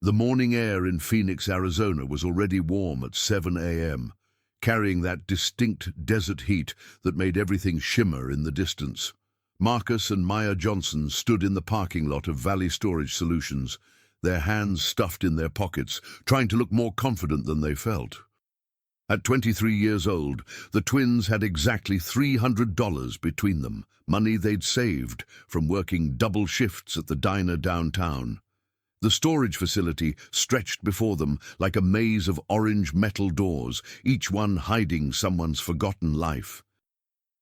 The morning air in Phoenix, Arizona was already warm at 7 a.m., carrying that distinct desert heat that made everything shimmer in the distance. Marcus and Maya Johnson stood in the parking lot of Valley Storage Solutions, their hands stuffed in their pockets, trying to look more confident than they felt. At 23 years old, the twins had exactly $300 between them, money they'd saved from working double shifts at the diner downtown. The storage facility stretched before them like a maze of orange metal doors, each one hiding someone's forgotten life.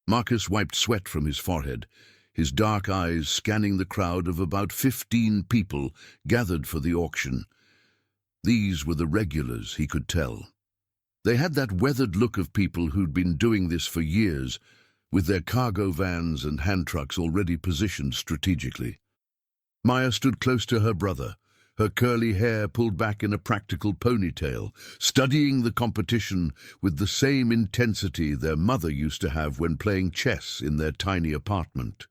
Marcus wiped sweat from his forehead, his dark eyes scanning the crowd of about 15 people gathered for the auction. These were the regulars, he could tell. They had that weathered look of people who'd been doing this for years, with their cargo vans and hand trucks already positioned strategically. Maya stood close to her brother, her curly hair pulled back in a practical ponytail, studying the competition with the same intensity their mother used to have when playing chess in their tiny apartment.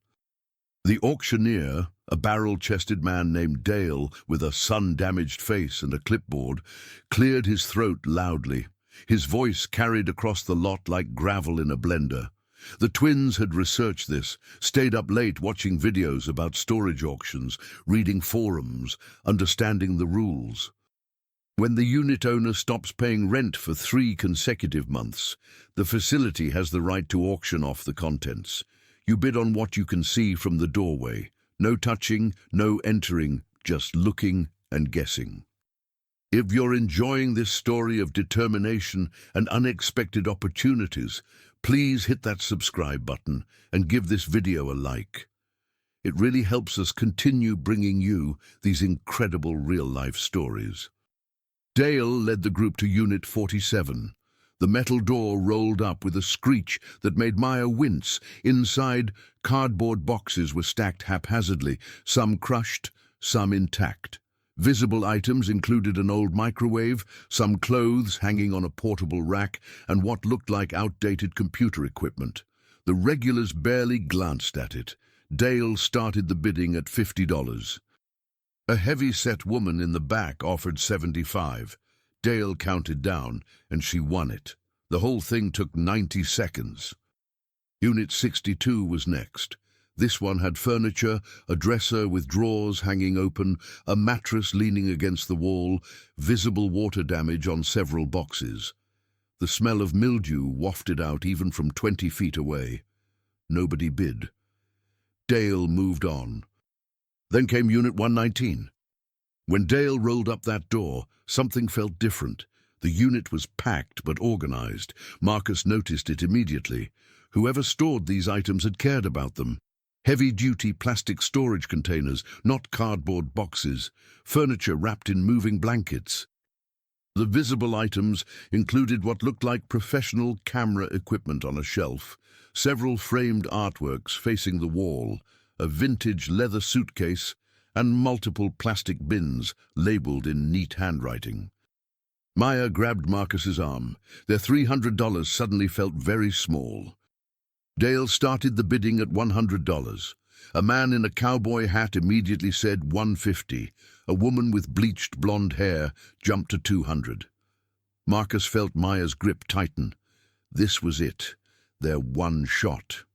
The auctioneer, a barrel-chested man named Dale with a sun-damaged face and a clipboard, cleared his throat loudly. His voice carried across the lot like gravel in a blender. The twins had researched this, stayed up late watching videos about storage auctions, reading forums, understanding the rules. When the unit owner stops paying rent for 3 consecutive months, the facility has the right to auction off the contents. You bid on what you can see from the doorway. No touching, no entering, just looking and guessing. If you're enjoying this story of determination and unexpected opportunities, please hit that subscribe button and give this video a like. It really helps us continue bringing you these incredible real-life stories. Dale led the group to Unit 47. The metal door rolled up with a screech that made Maya wince. Inside, cardboard boxes were stacked haphazardly, some crushed, some intact. Visible items included an old microwave, some clothes hanging on a portable rack, and what looked like outdated computer equipment. The regulars barely glanced at it. Dale started the bidding at $50. A heavy-set woman in the back offered $75. Dale counted down, and she won it. The whole thing took 90 seconds. Unit 62 was next. This one had furniture, a dresser with drawers hanging open, a mattress leaning against the wall, visible water damage on several boxes. The smell of mildew wafted out even from 20 feet away. Nobody bid. Dale moved on. Then came Unit 119. When Dale rolled up that door, something felt different. The unit was packed but organized. Marcus noticed it immediately. Whoever stored these items had cared about them. Heavy-duty plastic storage containers, not cardboard boxes. Furniture wrapped in moving blankets. The visible items included what looked like professional camera equipment on a shelf, several framed artworks facing the wall, a vintage leather suitcase, and multiple plastic bins labeled in neat handwriting. Maya grabbed Marcus's arm. Their $300 suddenly felt very small. Dale started the bidding at $100. A man in a cowboy hat immediately said $150. A woman with bleached blonde hair jumped to $200. Marcus felt Maya's grip tighten. This was it, their one shot.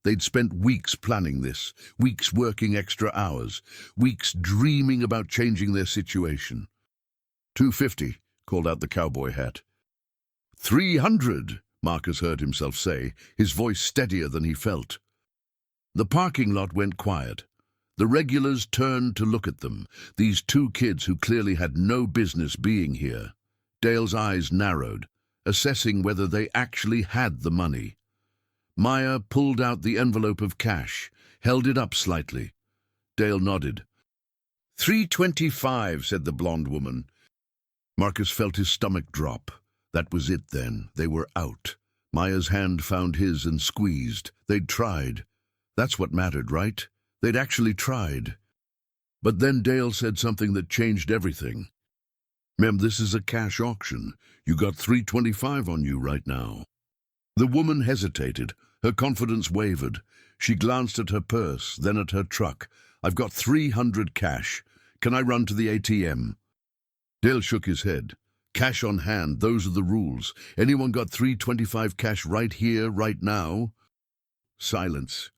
They'd spent weeks planning this, weeks working extra hours, weeks dreaming about changing their situation. $250, called out the cowboy hat. $300, Marcus heard himself say, his voice steadier than he felt. The parking lot went quiet. The regulars turned to look at them, these 2 kids who clearly had no business being here. Dale's eyes narrowed, assessing whether they actually had the money. Maya pulled out the envelope of cash, held it up slightly. Dale nodded. $325, said the blonde woman. Marcus felt his stomach drop. That was it then. They were out. Maya's hand found his and squeezed. They'd tried. That's what mattered, right? They'd actually tried. But then Dale said something that changed everything. Ma'am, this is a cash auction. You got $325 on you right now. The woman hesitated. Her confidence wavered. She glanced at her purse, then at her truck. I've got $300 cash. Can I run to the ATM? Dale shook his head. Cash on hand, those are the rules. Anyone got $3.25 cash right here, right now? Silence.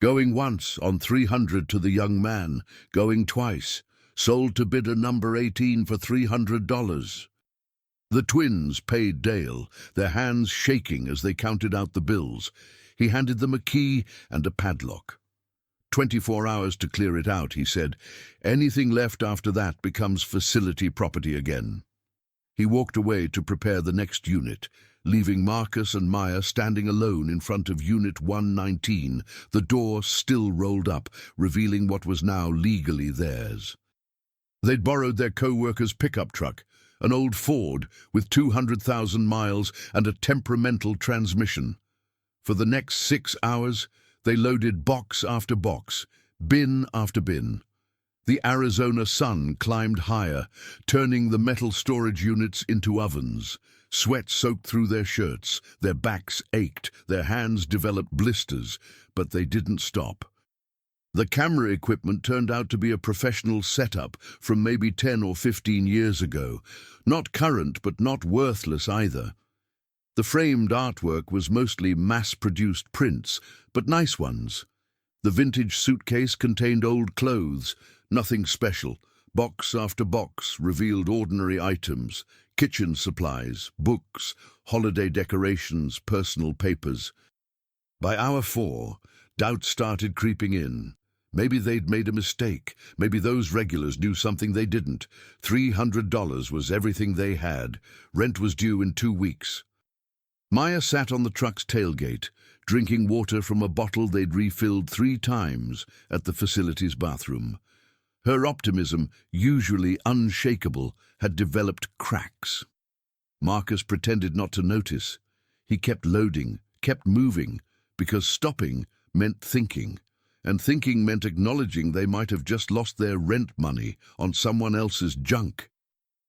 Going once on 300 to the young man, going twice. Sold to bidder number 18 for $300. The twins paid Dale, their hands shaking as they counted out the bills. He handed them a key and a padlock. 24 hours to clear it out, he said. Anything left after that becomes facility property again. He walked away to prepare the next unit, leaving Marcus and Maya standing alone in front of Unit 119, the door still rolled up, revealing what was now legally theirs. They'd borrowed their co-worker's pickup truck, an old Ford with 200,000 miles and a temperamental transmission. For the next 6 hours, they loaded box after box, bin after bin. The Arizona sun climbed higher, turning the metal storage units into ovens. Sweat soaked through their shirts, their backs ached, their hands developed blisters, but they didn't stop. The camera equipment turned out to be a professional setup from maybe 10 or 15 years ago. Not current, but not worthless either. The framed artwork was mostly mass-produced prints, but nice ones. The vintage suitcase contained old clothes, nothing special. Box after box revealed ordinary items, kitchen supplies, books, holiday decorations, personal papers. By hour 4, doubt started creeping in. Maybe they'd made a mistake. Maybe those regulars knew something they didn't. $300 was everything they had. Rent was due in 2 weeks. Maya sat on the truck's tailgate, drinking water from a bottle they'd refilled 3 times at the facility's bathroom. Her optimism, usually unshakable, had developed cracks. Marcus pretended not to notice. He kept loading, kept moving, because stopping meant thinking. And thinking meant acknowledging they might have just lost their rent money on someone else's junk.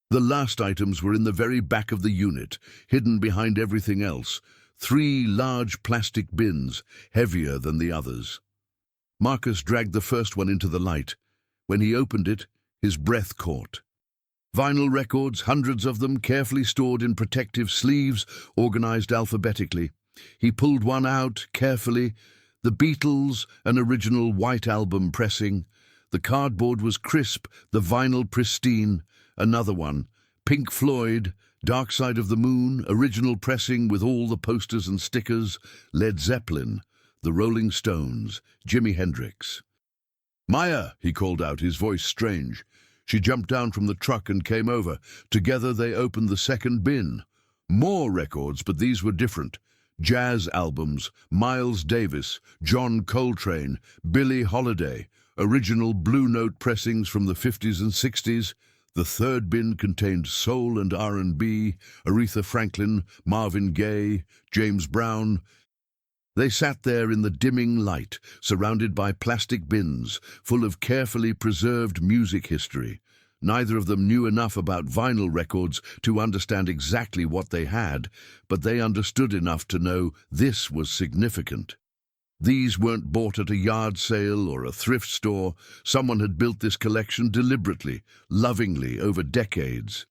The last items were in the very back of the unit, hidden behind everything else. 3 large plastic bins, heavier than the others. Marcus dragged the first one into the light. When he opened it, his breath caught. Vinyl records, hundreds of them, carefully stored in protective sleeves, organized alphabetically. He pulled one out, carefully. The Beatles, an original white album pressing. The cardboard was crisp, the vinyl pristine. Another one, Pink Floyd, Dark Side of the Moon, original pressing with all the posters and stickers. Led Zeppelin, the Rolling Stones, Jimi Hendrix. "Maya," he called out, his voice strange. She jumped down from the truck and came over. Together they opened the second bin. More records, but these were different. Jazz albums, Miles Davis, John Coltrane, Billie Holiday, original Blue Note pressings from the 50s and 60s. The third bin contained soul and R&B, Aretha Franklin, Marvin Gaye, James Brown. They sat there in the dimming light, surrounded by plastic bins, full of carefully preserved music history. Neither of them knew enough about vinyl records to understand exactly what they had, but they understood enough to know this was significant. These weren't bought at a yard sale or a thrift store. Someone had built this collection deliberately, lovingly, over decades.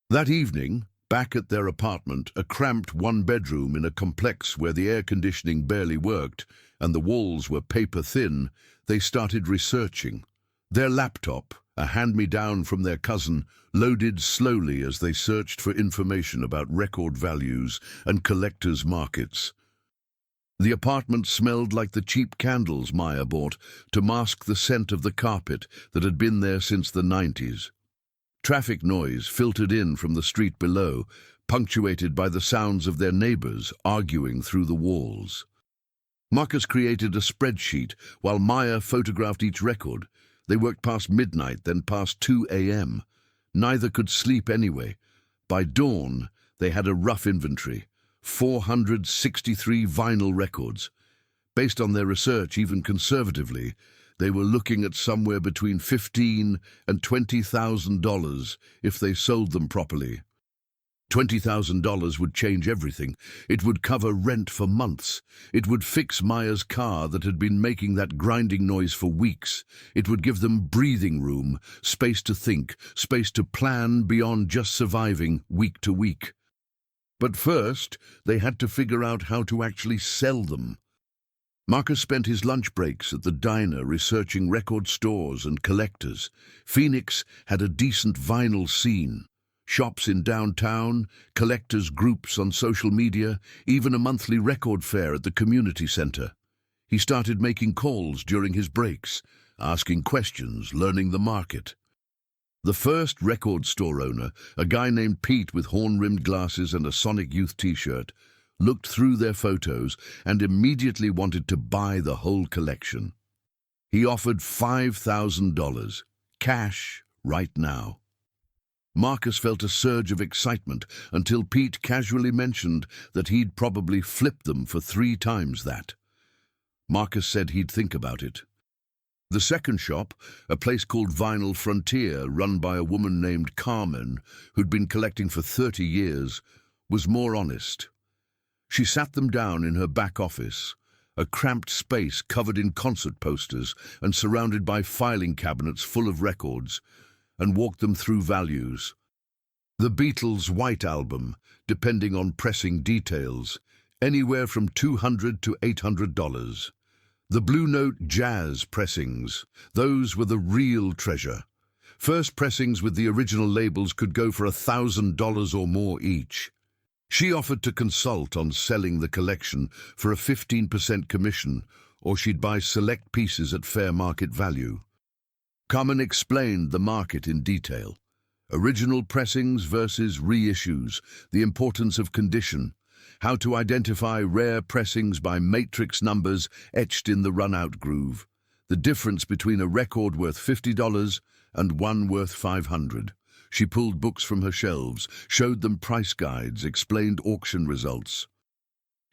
That evening, back at their apartment, a cramped one-bedroom in a complex where the air conditioning barely worked and the walls were paper-thin, they started researching. Their laptop, a hand-me-down from their cousin, loaded slowly as they searched for information about record values and collectors' markets. The apartment smelled like the cheap candles Maya bought to mask the scent of the carpet that had been there since the 90s. Traffic noise filtered in from the street below, punctuated by the sounds of their neighbors arguing through the walls. Marcus created a spreadsheet while Maya photographed each record. They worked past midnight, then past 2 a.m. Neither could sleep anyway. By dawn, they had a rough inventory, 463 vinyl records. Based on their research, even conservatively, they were looking at somewhere between $15,000 and $20,000 if they sold them properly. $20,000 would change everything. It would cover rent for months. It would fix Maya's car that had been making that grinding noise for weeks. It would give them breathing room, space to think, space to plan beyond just surviving week to week. But first, they had to figure out how to actually sell them. Marcus spent his lunch breaks at the diner researching record stores and collectors. Phoenix had a decent vinyl scene. Shops in downtown, collectors' groups on social media, even a monthly record fair at the community center. He started making calls during his breaks, asking questions, learning the market. The first record store owner, a guy named Pete with horn-rimmed glasses and a Sonic Youth t-shirt, looked through their photos and immediately wanted to buy the whole collection. He offered $5,000, cash right now. Marcus felt a surge of excitement until Pete casually mentioned that he'd probably flip them for 3 times that. Marcus said he'd think about it. The second shop, a place called Vinyl Frontier, run by a woman named Carmen, who'd been collecting for 30 years, was more honest. She sat them down in her back office, a cramped space covered in concert posters and surrounded by filing cabinets full of records, and walked them through values. The Beatles' White Album, depending on pressing details, anywhere from $200 to $800. The Blue Note Jazz pressings, those were the real treasure. First pressings with the original labels could go for $1,000 or more each. She offered to consult on selling the collection for a 15% commission, or she'd buy select pieces at fair market value. Carmen explained the market in detail. Original pressings versus reissues, the importance of condition, how to identify rare pressings by matrix numbers etched in the run-out groove, the difference between a record worth $50 and one worth $500. She pulled books from her shelves, showed them price guides, explained auction results.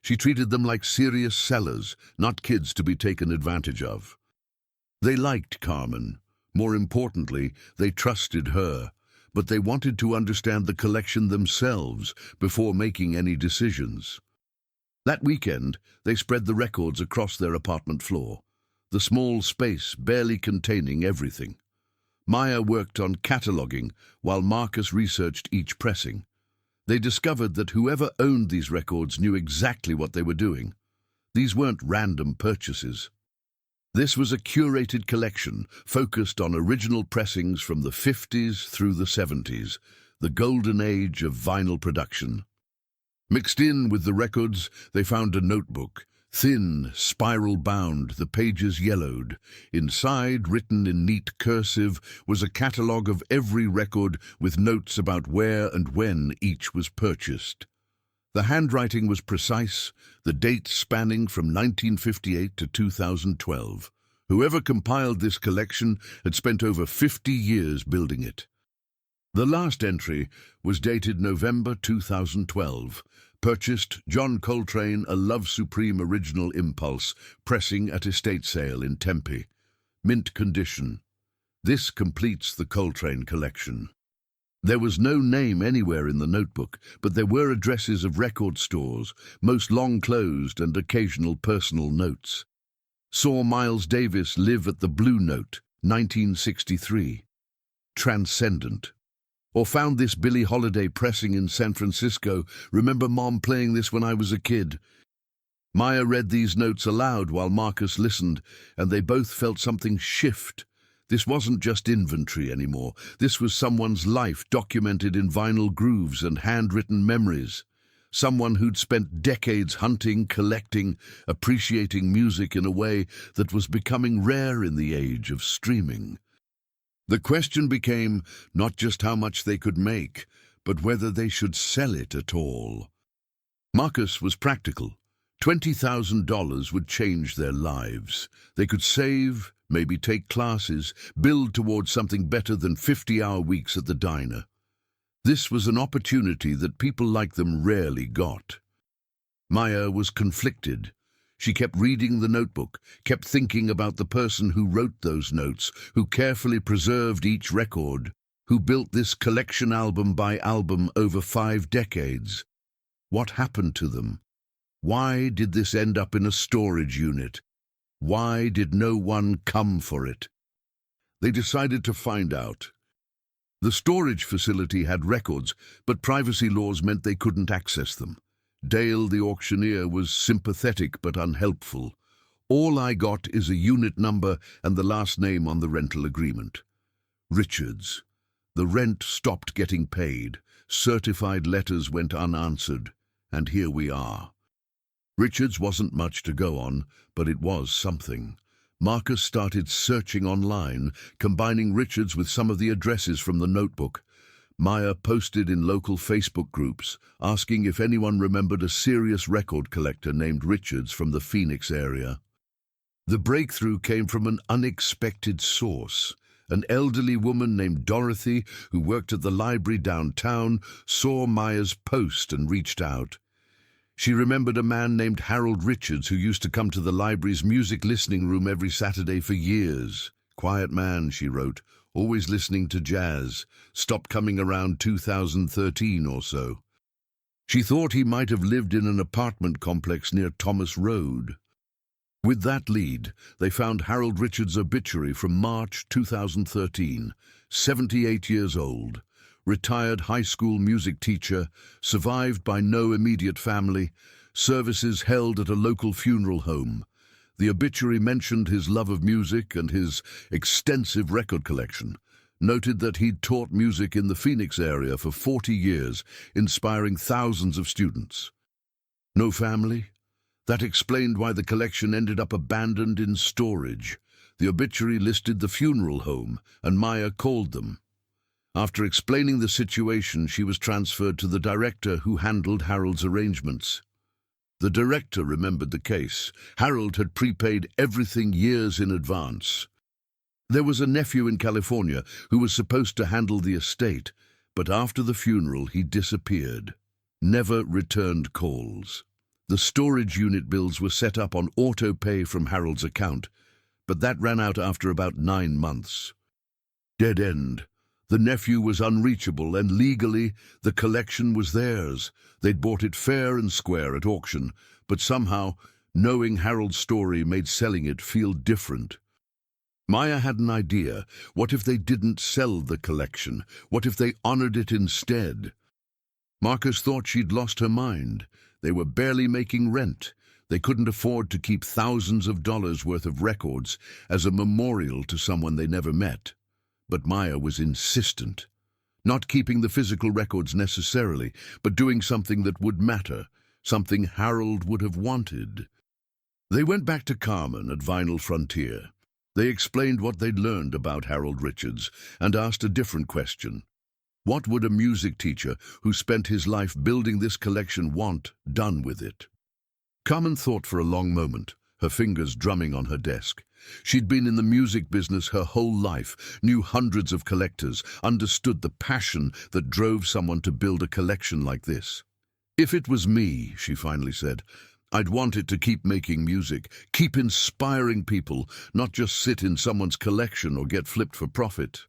She treated them like serious sellers, not kids to be taken advantage of. They liked Carmen. More importantly, they trusted her, but they wanted to understand the collection themselves before making any decisions. That weekend, they spread the records across their apartment floor, the small space barely containing everything. Maya worked on cataloging while Marcus researched each pressing. They discovered that whoever owned these records knew exactly what they were doing. These weren't random purchases. This was a curated collection focused on original pressings from the 50s through the 70s, the golden age of vinyl production. Mixed in with the records, they found a notebook, thin, spiral-bound, the pages yellowed. Inside, written in neat cursive, was a catalogue of every record with notes about where and when each was purchased. The handwriting was precise, the dates spanning from 1958 to 2012. Whoever compiled this collection had spent over 50 years building it. The last entry was dated November 2012. Purchased John Coltrane, A Love Supreme Original Impulse, pressing at estate sale in Tempe. Mint condition. This completes the Coltrane collection. There was no name anywhere in the notebook, but there were addresses of record stores, most long closed, and occasional personal notes. Saw Miles Davis live at the Blue Note, 1963. Transcendent. Or found this Billie Holiday pressing in San Francisco. Remember Mom playing this when I was a kid. Maya read these notes aloud while Marcus listened, and they both felt something shift. This wasn't just inventory anymore. This was someone's life documented in vinyl grooves and handwritten memories. Someone who'd spent decades hunting, collecting, appreciating music in a way that was becoming rare in the age of streaming. The question became not just how much they could make, but whether they should sell it at all. Marcus was practical. $20,000 would change their lives. They could save, maybe take classes, build towards something better than 50-hour weeks at the diner. This was an opportunity that people like them rarely got. Maya was conflicted. She kept reading the notebook, kept thinking about the person who wrote those notes, who carefully preserved each record, who built this collection album by album over 5 decades. What happened to them? Why did this end up in a storage unit? Why did no one come for it? They decided to find out. The storage facility had records, but privacy laws meant they couldn't access them. Dale, the auctioneer, was sympathetic but unhelpful. All I got is a unit number and the last name on the rental agreement. Richards. The rent stopped getting paid. Certified letters went unanswered. And here we are. Richards wasn't much to go on, but it was something. Marcus started searching online, combining Richards with some of the addresses from the notebook. Maya posted in local Facebook groups, asking if anyone remembered a serious record collector named Richards from the Phoenix area. The breakthrough came from an unexpected source. An elderly woman named Dorothy, who worked at the library downtown, saw Maya's post and reached out. She remembered a man named Harold Richards who used to come to the library's music listening room every Saturday for years. Quiet man, she wrote, always listening to jazz, stopped coming around 2013 or so. She thought he might have lived in an apartment complex near Thomas Road. With that lead, they found Harold Richards' obituary from March 2013, 78 years old, retired high school music teacher, survived by no immediate family, services held at a local funeral home. The obituary mentioned his love of music and his extensive record collection, noted that he'd taught music in the Phoenix area for 40 years, inspiring thousands of students. No family? That explained why the collection ended up abandoned in storage. The obituary listed the funeral home, and Maya called them. After explaining the situation, she was transferred to the director who handled Harold's arrangements. The director remembered the case. Harold had prepaid everything years in advance. There was a nephew in California who was supposed to handle the estate, but after the funeral he disappeared. Never returned calls. The storage unit bills were set up on auto pay from Harold's account, but that ran out after about 9 months. Dead end. The nephew was unreachable, and legally the collection was theirs. They'd bought it fair and square at auction, but somehow knowing Harold's story made selling it feel different. Maya had an idea. What if they didn't sell the collection? What if they honored it instead? Marcus thought she'd lost her mind. They were barely making rent. They couldn't afford to keep thousands of dollars worth of records as a memorial to someone they never met. But Maya was insistent. Not keeping the physical records necessarily, but doing something that would matter, something Harold would have wanted. They went back to Carmen at Vinyl Frontier. They explained what they'd learned about Harold Richards and asked a different question. What would a music teacher who spent his life building this collection want done with it? Carmen thought for a long moment, her fingers drumming on her desk. She'd been in the music business her whole life, knew hundreds of collectors, understood the passion that drove someone to build a collection like this. If it was me, she finally said, I'd want it to keep making music, keep inspiring people, not just sit in someone's collection or get flipped for profit.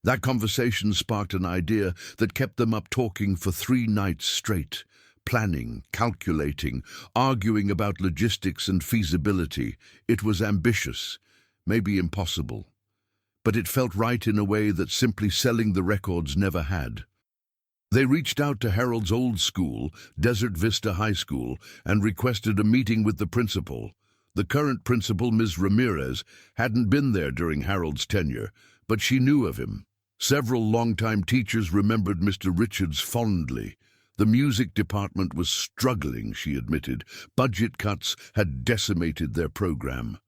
That conversation sparked an idea that kept them up talking for 3 nights straight, planning, calculating, arguing about logistics and feasibility. It was ambitious, maybe impossible, but it felt right in a way that simply selling the records never had. They reached out to Harold's old school, Desert Vista High School, and requested a meeting with the principal. The current principal, Ms. Ramirez, hadn't been there during Harold's tenure, but she knew of him. Several longtime teachers remembered Mr. Richards fondly. The music department was struggling, she admitted. Budget cuts had decimated their program.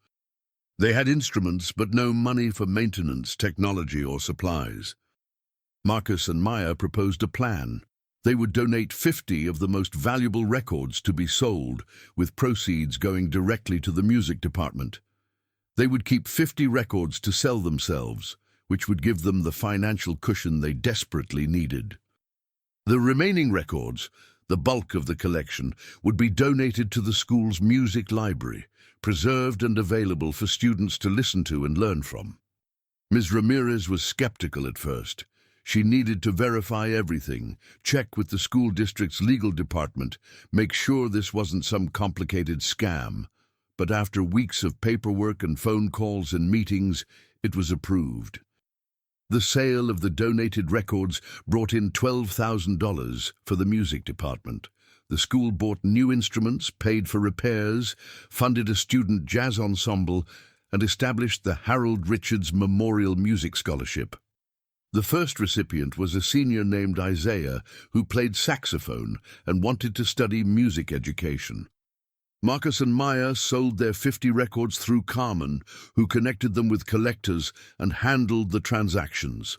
They had instruments, but no money for maintenance, technology, or supplies. Marcus and Maya proposed a plan. They would donate 50 of the most valuable records to be sold, with proceeds going directly to the music department. They would keep 50 records to sell themselves, which would give them the financial cushion they desperately needed. The remaining records, the bulk of the collection, would be donated to the school's music library, preserved and available for students to listen to and learn from. Ms. Ramirez was skeptical at first. She needed to verify everything, check with the school district's legal department, make sure this wasn't some complicated scam. But after weeks of paperwork and phone calls and meetings, it was approved. The sale of the donated records brought in $12,000 for the music department. The school bought new instruments, paid for repairs, funded a student jazz ensemble, and established the Harold Richards Memorial Music Scholarship. The first recipient was a senior named Isaiah who played saxophone and wanted to study music education. Marcus and Maya sold their 50 records through Carmen, who connected them with collectors and handled the transactions.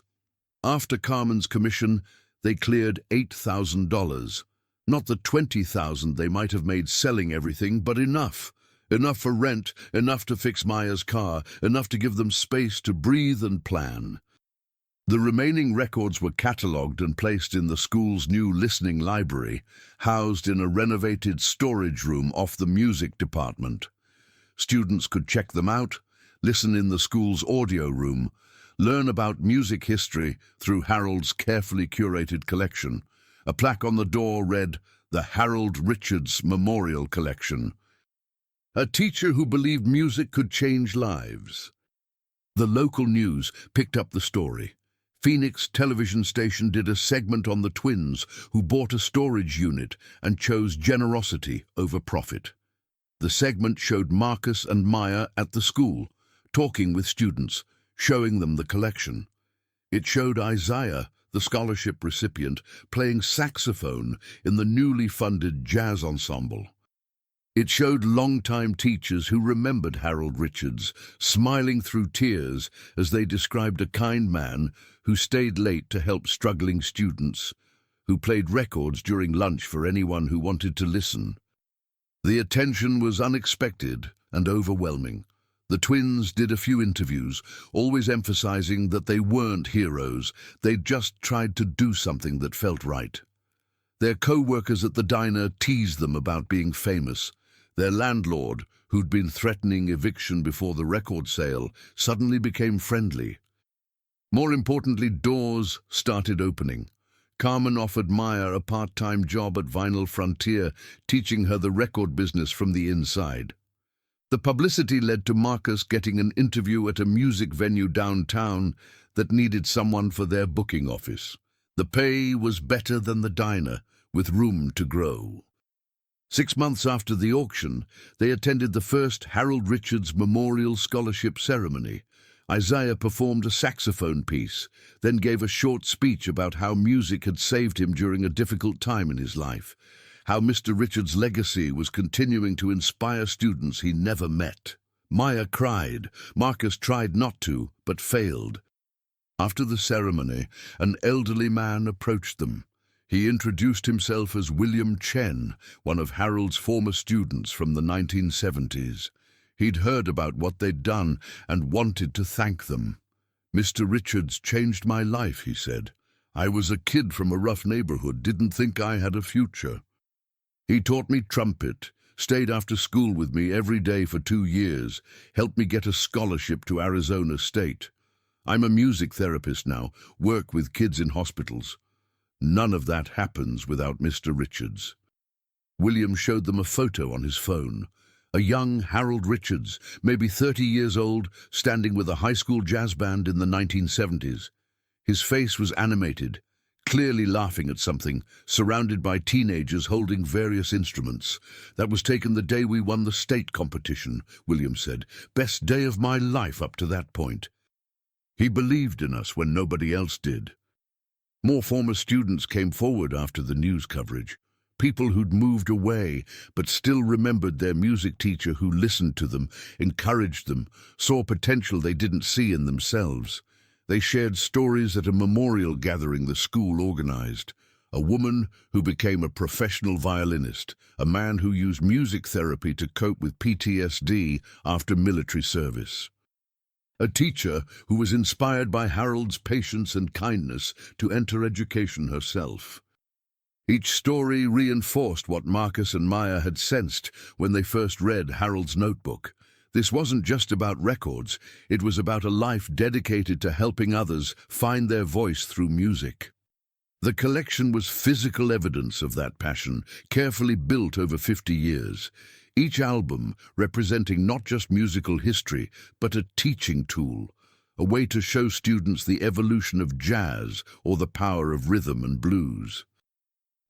After Carmen's commission, they cleared $8,000. Not the $20,000 they might have made selling everything, but enough. Enough for rent, enough to fix Maya's car, enough to give them space to breathe and plan. The remaining records were catalogued and placed in the school's new listening library, housed in a renovated storage room off the music department. Students could check them out, listen in the school's audio room, learn about music history through Harold's carefully curated collection. A plaque on the door read, "The Harold Richards Memorial Collection." A teacher who believed music could change lives. The local news picked up the story. Phoenix television station did a segment on the twins who bought a storage unit and chose generosity over profit. The segment showed Marcus and Maya at the school, talking with students, showing them the collection. It showed Isaiah, the scholarship recipient, playing saxophone in the newly funded jazz ensemble. It showed longtime teachers who remembered Harold Richards, smiling through tears as they described a kind man who stayed late to help struggling students, who played records during lunch for anyone who wanted to listen. The attention was unexpected and overwhelming. The twins did a few interviews, always emphasizing that they weren't heroes, they'd just tried to do something that felt right. Their co-workers at the diner teased them about being famous. Their landlord, who'd been threatening eviction before the record sale, suddenly became friendly. More importantly, doors started opening. Carmen offered Maya a part-time job at Vinyl Frontier, teaching her the record business from the inside. The publicity led to Marcus getting an interview at a music venue downtown that needed someone for their booking office. The pay was better than the diner, with room to grow. 6 months after the auction, they attended the first Harold Richards Memorial Scholarship ceremony. Isaiah performed a saxophone piece, then gave a short speech about how music had saved him during a difficult time in his life, how Mr. Richards' legacy was continuing to inspire students he never met. Maya cried. Marcus tried not to, but failed. After the ceremony, an elderly man approached them. He introduced himself as William Chen, one of Harold's former students from the 1970s. He'd heard about what they'd done and wanted to thank them. "Mr. Richards changed my life," he said. "I was a kid from a rough neighborhood, didn't think I had a future. He taught me trumpet, stayed after school with me every day for 2 years, helped me get a scholarship to Arizona State. I'm a music therapist now, work with kids in hospitals. None of that happens without Mr. Richards." William showed them a photo on his phone. A young Harold Richards, maybe 30 years old, standing with a high school jazz band in the 1970s. His face was animated, clearly laughing at something, surrounded by teenagers holding various instruments. "That was taken the day we won the state competition," William said. "Best day of my life up to that point." He believed in us when nobody else did. More former students came forward after the news coverage. People who'd moved away, but still remembered their music teacher who listened to them, encouraged them, saw potential they didn't see in themselves. They shared stories at a memorial gathering the school organized. A woman who became a professional violinist, a man who used music therapy to cope with PTSD after military service. A teacher who was inspired by Harold's patience and kindness to enter education herself. Each story reinforced what Marcus and Maya had sensed when they first read Harold's notebook. This wasn't just about records, it was about a life dedicated to helping others find their voice through music. The collection was physical evidence of that passion, carefully built over 50 years. Each album representing not just musical history, but a teaching tool, a way to show students the evolution of jazz or the power of rhythm and blues.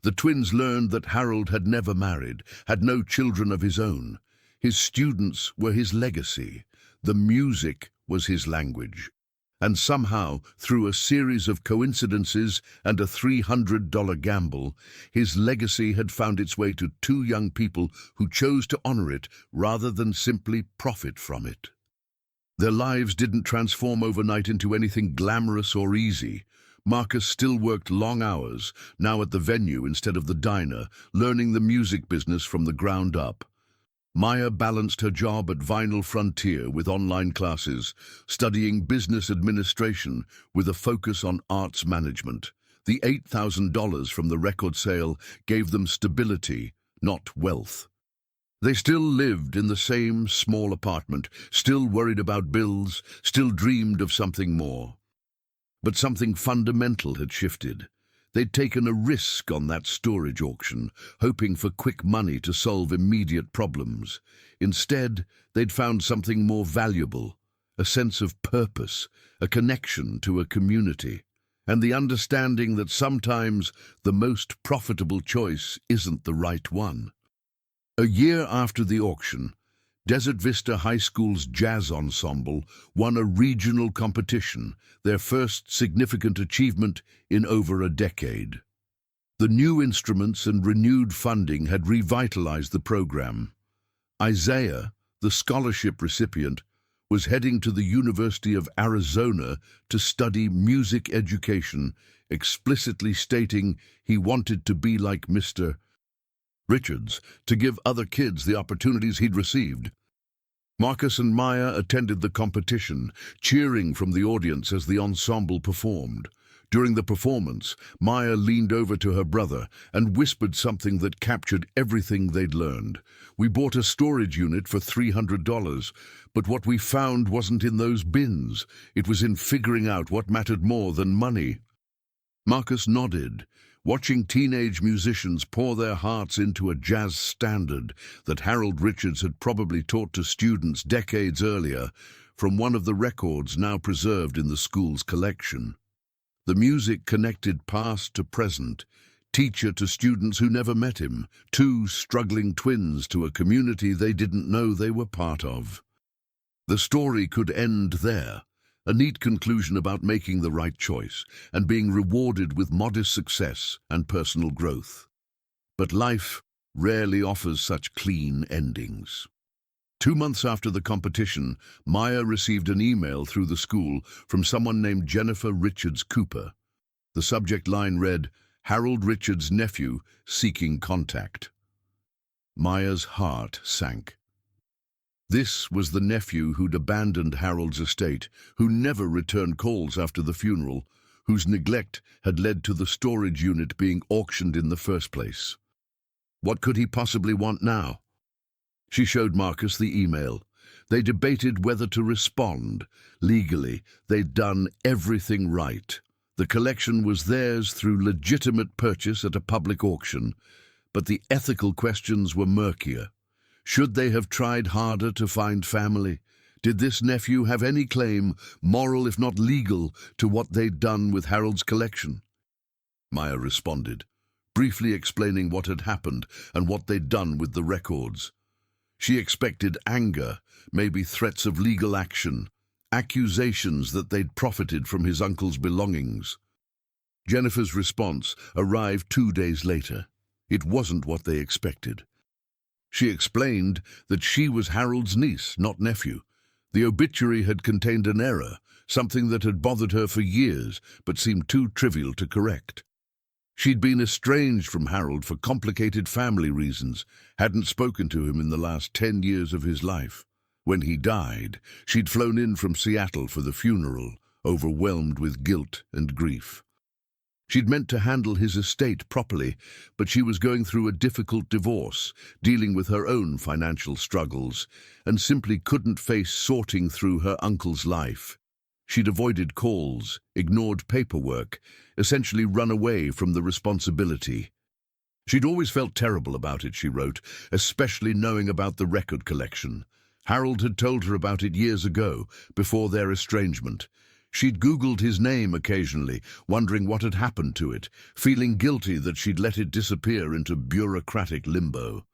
The twins learned that Harold had never married, had no children of his own. His students were his legacy. The music was his language. And somehow, through a series of coincidences and a $300 gamble, his legacy had found its way to two young people who chose to honor it rather than simply profit from it. Their lives didn't transform overnight into anything glamorous or easy. Marcus still worked long hours, now at the venue instead of the diner, learning the music business from the ground up. Maya balanced her job at Vinyl Frontier with online classes, studying business administration with a focus on arts management. The $8,000 from the record sale gave them stability, not wealth. They still lived in the same small apartment, still worried about bills, still dreamed of something more. But something fundamental had shifted. They'd taken a risk on that storage auction, hoping for quick money to solve immediate problems. Instead, they'd found something more valuable, a sense of purpose, a connection to a community, and the understanding that sometimes the most profitable choice isn't the right one. A year after the auction, Desert Vista High School's jazz ensemble won a regional competition, their first significant achievement in over a decade. The new instruments and renewed funding had revitalized the program. Isaiah, the scholarship recipient, was heading to the University of Arizona to study music education, explicitly stating he wanted to be like Mr. Richards, to give other kids the opportunities he'd received. Marcus and Maya attended the competition, cheering from the audience as the ensemble performed. During the performance, Maya leaned over to her brother and whispered something that captured everything they'd learned. "We bought a storage unit for $300, but what we found wasn't in those bins. It was in figuring out what mattered more than money." Marcus nodded, watching teenage musicians pour their hearts into a jazz standard that Harold Richards had probably taught to students decades earlier from one of the records now preserved in the school's collection. The music connected past to present, teacher to students who never met him, two struggling twins to a community they didn't know they were part of. The story could end there. A neat conclusion about making the right choice and being rewarded with modest success and personal growth. But life rarely offers such clean endings. 2 months after the competition, Maya received an email through the school from someone named Jennifer Richards Cooper. The subject line read, "Harold Richards' nephew seeking contact." Maya's heart sank. This was the nephew who'd abandoned Harold's estate, who never returned calls after the funeral, whose neglect had led to the storage unit being auctioned in the first place. What could he possibly want now? She showed Marcus the email. They debated whether to respond. Legally, they'd done everything right. The collection was theirs through legitimate purchase at a public auction, but the ethical questions were murkier. Should they have tried harder to find family? Did this nephew have any claim, moral if not legal, to what they'd done with Harold's collection? Maya responded, briefly explaining what had happened and what they'd done with the records. She expected anger, maybe threats of legal action, accusations that they'd profited from his uncle's belongings. Jennifer's response arrived 2 days later. It wasn't what they expected. She explained that she was Harold's niece, not nephew. The obituary had contained an error, something that had bothered her for years, but seemed too trivial to correct. She'd been estranged from Harold for complicated family reasons, hadn't spoken to him in the last 10 years of his life. When he died, she'd flown in from Seattle for the funeral, overwhelmed with guilt and grief. She'd meant to handle his estate properly, but she was going through a difficult divorce, dealing with her own financial struggles, and simply couldn't face sorting through her uncle's life. She'd avoided calls, ignored paperwork, essentially run away from the responsibility. She'd always felt terrible about it, she wrote, especially knowing about the record collection. Harold had told her about it years ago, before their estrangement. She'd Googled his name occasionally, wondering what had happened to it, feeling guilty that she'd let it disappear into bureaucratic limbo.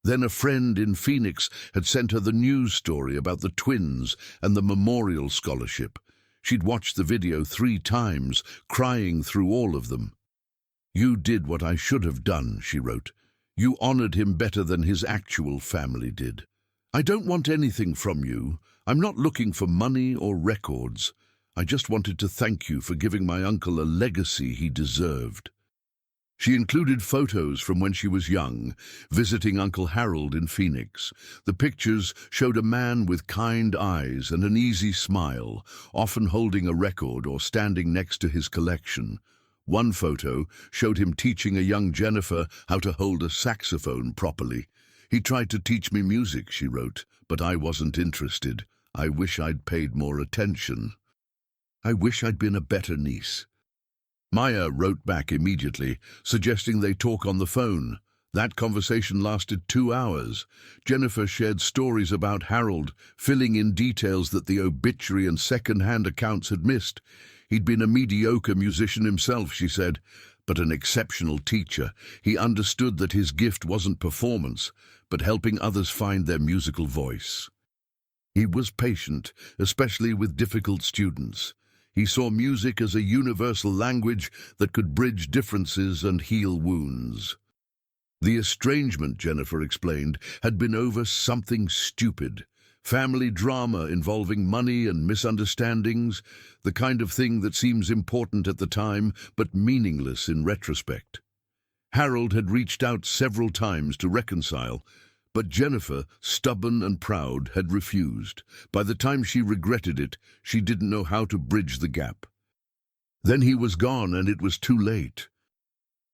Then a friend in Phoenix had sent her the news story about the twins and the memorial scholarship. She'd watched the video 3 times, crying through all of them. "You did what I should have done," she wrote. "You honored him better than his actual family did. I don't want anything from you. I'm not looking for money or records. I just wanted to thank you for giving my uncle a legacy he deserved." She included photos from when she was young, visiting Uncle Harold in Phoenix. The pictures showed a man with kind eyes and an easy smile, often holding a record or standing next to his collection. One photo showed him teaching a young Jennifer how to hold a saxophone properly. "He tried to teach me music," she wrote, "but I wasn't interested. I wish I'd paid more attention. I wish I'd been a better niece." Maya wrote back immediately, suggesting they talk on the phone. That conversation lasted 2 hours. Jennifer shared stories about Harold, filling in details that the obituary and second-hand accounts had missed. He'd been a mediocre musician himself, she said, but an exceptional teacher. He understood that his gift wasn't performance, but helping others find their musical voice. He was patient, especially with difficult students. He saw music as a universal language that could bridge differences and heal wounds. The estrangement, Jennifer explained, had been over something stupid. Family drama involving money and misunderstandings, the kind of thing that seems important at the time but meaningless in retrospect. Harold had reached out several times to reconcile, but Jennifer, stubborn and proud, had refused. By the time she regretted it, she didn't know how to bridge the gap. Then he was gone, and it was too late.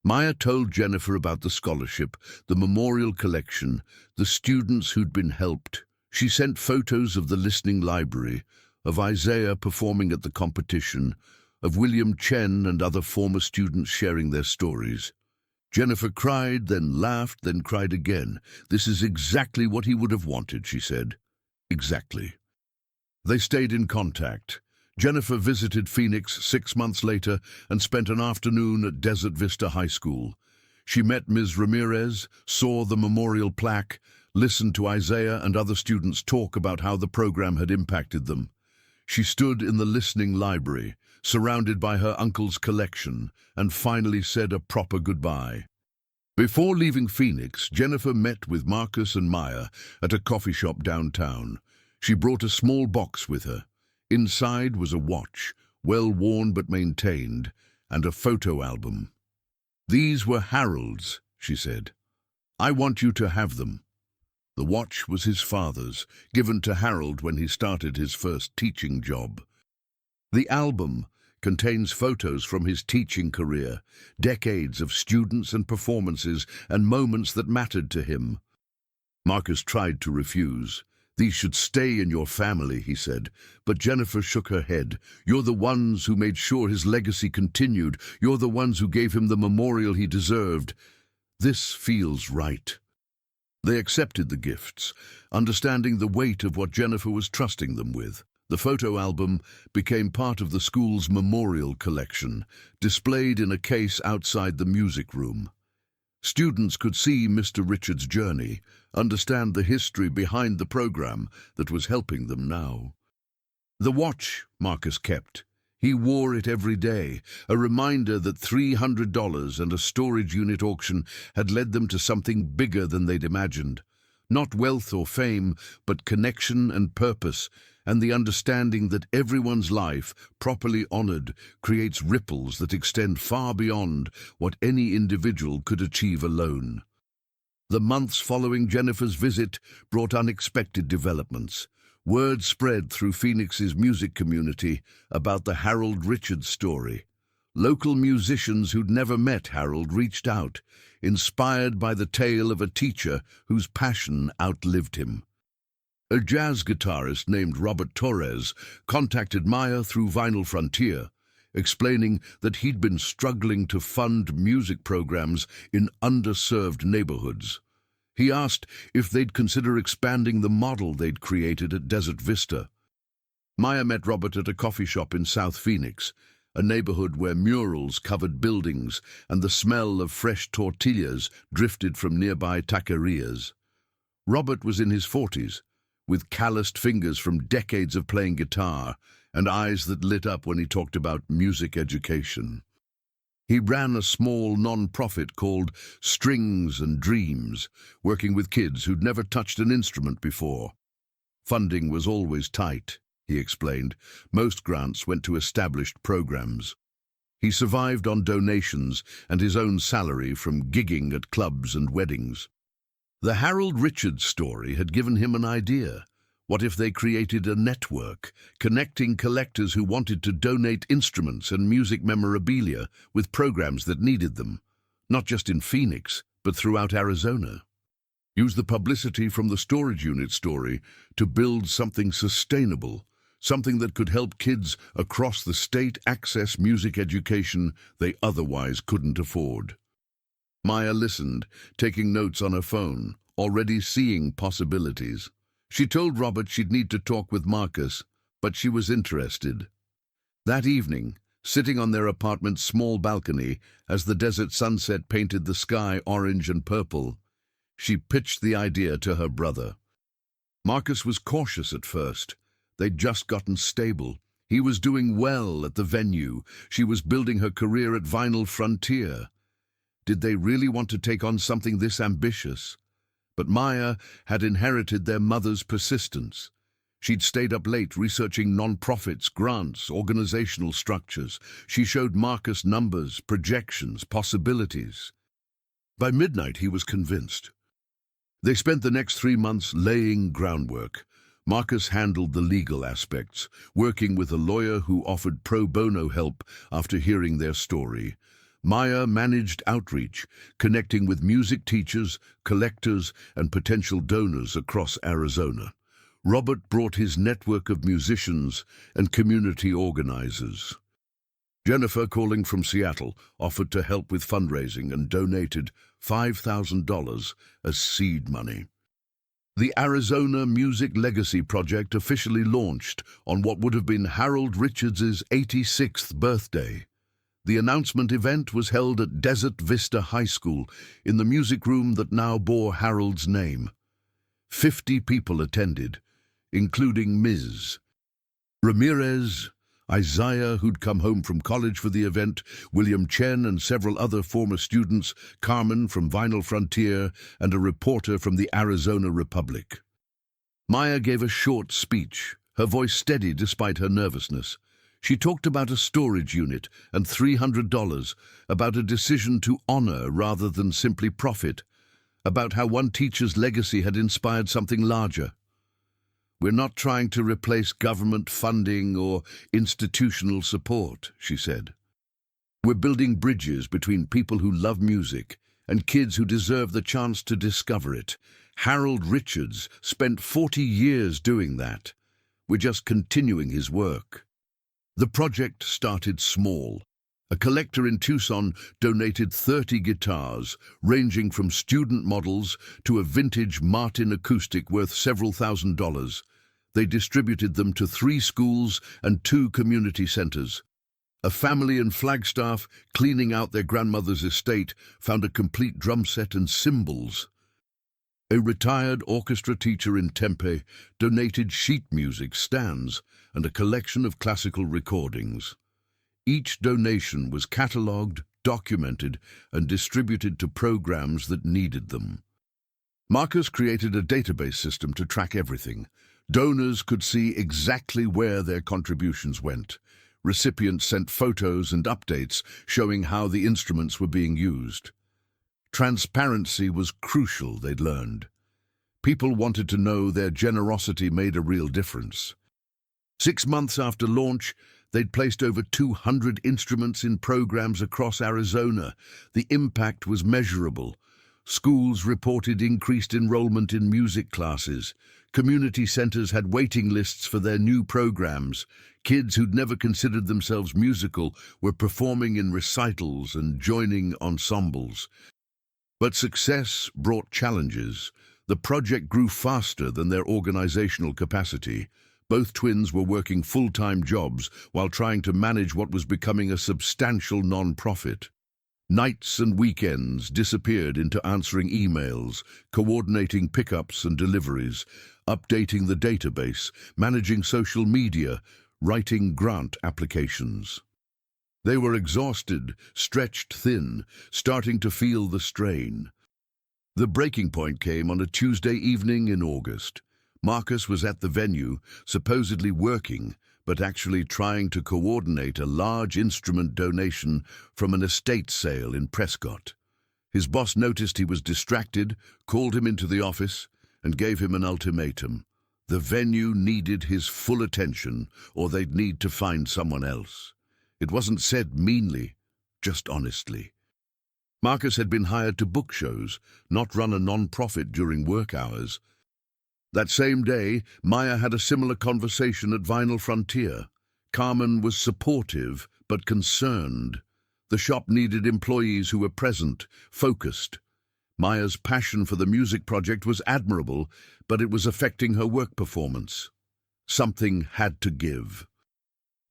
Maya told Jennifer about the scholarship, the memorial collection, the students who'd been helped. She sent photos of the listening library, of Isaiah performing at the competition, of William Chen and other former students sharing their stories. Jennifer cried, then laughed, then cried again. "This is exactly what he would have wanted," she said. Exactly. They stayed in contact. Jennifer visited Phoenix 6 months later and spent an afternoon at Desert Vista High School. She met Ms. Ramirez, saw the memorial plaque, listened to Isaiah and other students talk about how the program had impacted them. She stood in the listening library, surrounded by her uncle's collection, and finally said a proper goodbye. Before leaving Phoenix, Jennifer met with Marcus and Maya at a coffee shop downtown. She brought a small box with her. Inside was a watch, well worn but maintained, and a photo album. "These were Harold's," she said. "I want you to have them." The watch was his father's, given to Harold when he started his first teaching job. The album contains photos from his teaching career, decades of students and performances, and moments that mattered to him. Marcus tried to refuse. "These should stay in your family," he said, but Jennifer shook her head. "You're the ones who made sure his legacy continued. You're the ones who gave him the memorial he deserved. This feels right." They accepted the gifts, understanding the weight of what Jennifer was trusting them with. The photo album became part of the school's memorial collection, displayed in a case outside the music room. Students could see Mr. Richards' journey, understand the history behind the program that was helping them now. The watch Marcus kept. He wore it every day, a reminder that $300 and a storage unit auction had led them to something bigger than they'd imagined. Not wealth or fame, but connection and purpose, and the understanding that everyone's life, properly honored, creates ripples that extend far beyond what any individual could achieve alone. The months following Jennifer's visit brought unexpected developments. Word spread through Phoenix's music community about the Harold Richards story. Local musicians who'd never met Harold reached out, inspired by the tale of a teacher whose passion outlived him. A jazz guitarist named Robert Torres contacted Maya through Vinyl Frontier, explaining that he'd been struggling to fund music programs in underserved neighborhoods. He asked if they'd consider expanding the model they'd created at Desert Vista. Maya met Robert at a coffee shop in South Phoenix, a neighborhood where murals covered buildings and the smell of fresh tortillas drifted from nearby taquerias. Robert was in his 40s, with calloused fingers from decades of playing guitar and eyes that lit up when he talked about music education. He ran a small non-profit called Strings and Dreams, working with kids who'd never touched an instrument before. Funding was always tight, he explained. Most grants went to established programs. He survived on donations and his own salary from gigging at clubs and weddings. The Harold Richards story had given him an idea. What if they created a network, connecting collectors who wanted to donate instruments and music memorabilia with programs that needed them, not just in Phoenix, but throughout Arizona? Use the publicity from the storage unit story to build something sustainable, something that could help kids across the state access music education they otherwise couldn't afford. Maya listened, taking notes on her phone, already seeing possibilities. She told Robert she'd need to talk with Marcus, but she was interested. That evening, sitting on their apartment's small balcony as the desert sunset painted the sky orange and purple, she pitched the idea to her brother. Marcus was cautious at first. They'd just gotten stable. He was doing well at the venue. She was building her career at Vinyl Frontier. Did they really want to take on something this ambitious? But Maya had inherited their mother's persistence. She'd stayed up late researching non-profits, grants, organizational structures. She showed Marcus numbers, projections, possibilities. By midnight, he was convinced. They spent the next 3 months laying groundwork. Marcus handled the legal aspects, working with a lawyer who offered pro bono help after hearing their story. Maya managed outreach, connecting with music teachers, collectors, and potential donors across Arizona. Robert brought his network of musicians and community organizers. Jennifer, calling from Seattle, offered to help with fundraising and donated $5,000 as seed money. The Arizona Music Legacy Project officially launched on what would have been Harold Richards' 86th birthday. The announcement event was held at Desert Vista High School in the music room that now bore Harold's name. 50 people attended, including Ms. Ramirez, Isaiah, who'd come home from college for the event, William Chen and several other former students, Carmen from Vinyl Frontier, and a reporter from the Arizona Republic. Maya gave a short speech, her voice steady despite her nervousness. She talked about a storage unit and $300, about a decision to honor rather than simply profit, about how one teacher's legacy had inspired something larger. "We're not trying to replace government funding or institutional support," she said. "We're building bridges between people who love music and kids who deserve the chance to discover it. Harold Richards spent 40 years doing that. We're just continuing his work." The project started small. A collector in Tucson donated 30 guitars, ranging from student models to a vintage Martin acoustic worth several $1,000s. They distributed them to 3 schools and 2 community centers. A family in Flagstaff, cleaning out their grandmother's estate, found a complete drum set and cymbals. A retired orchestra teacher in Tempe donated sheet music stands and a collection of classical recordings. Each donation was catalogued, documented, and distributed to programs that needed them. Marcus created a database system to track everything. Donors could see exactly where their contributions went. Recipients sent photos and updates showing how the instruments were being used. Transparency was crucial, they'd learned. People wanted to know their generosity made a real difference. 6 months after launch, They'd placed over 200 instruments in programs across Arizona. The impact was measurable. Schools reported increased enrollment in music classes. Community centers had waiting lists for their new programs. Kids who'd never considered themselves musical were performing in recitals and joining ensembles. But success brought challenges. The project grew faster than their organizational capacity. Both twins were working full-time jobs while trying to manage what was becoming a substantial non-profit. Nights and weekends disappeared into answering emails, coordinating pickups and deliveries, updating the database, managing social media, writing grant applications. They were exhausted, stretched thin, starting to feel the strain. The breaking point came on a Tuesday evening in August. Marcus was at the venue, supposedly working, but actually trying to coordinate a large instrument donation from an estate sale in Prescott. His boss noticed he was distracted, called him into the office, and gave him an ultimatum. The venue needed his full attention, or they'd need to find someone else. It wasn't said meanly, just honestly. Marcus had been hired to book shows, not run a non-profit during work hours. That same day, Maya had a similar conversation at Vinyl Frontier. Carmen was supportive, but concerned. The shop needed employees who were present, focused. Maya's passion for the music project was admirable, but it was affecting her work performance. Something had to give.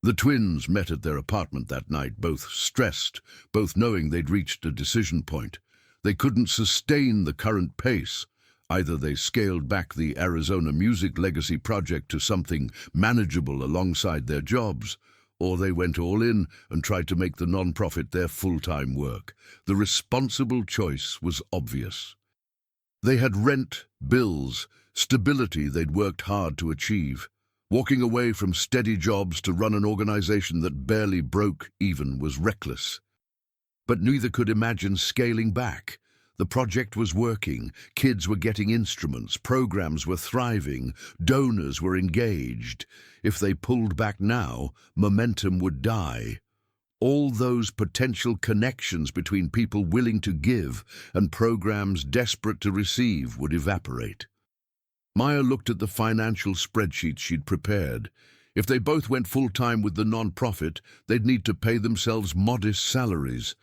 The twins met at their apartment that night, both stressed, both knowing they'd reached a decision point. They couldn't sustain the current pace. Either they scaled back the Arizona Music Legacy Project to something manageable alongside their jobs, or they went all in and tried to make the non-profit their full-time work. The responsible choice was obvious. They had rent, bills, stability they'd worked hard to achieve. Walking away from steady jobs to run an organization that barely broke even was reckless. But neither could imagine scaling back. The project was working, kids were getting instruments, programs were thriving, donors were engaged. If they pulled back now, momentum would die. All those potential connections between people willing to give and programs desperate to receive would evaporate. Maya looked at the financial spreadsheet she'd prepared. If they both went full-time with the non-profit, they'd need to pay themselves modest salaries.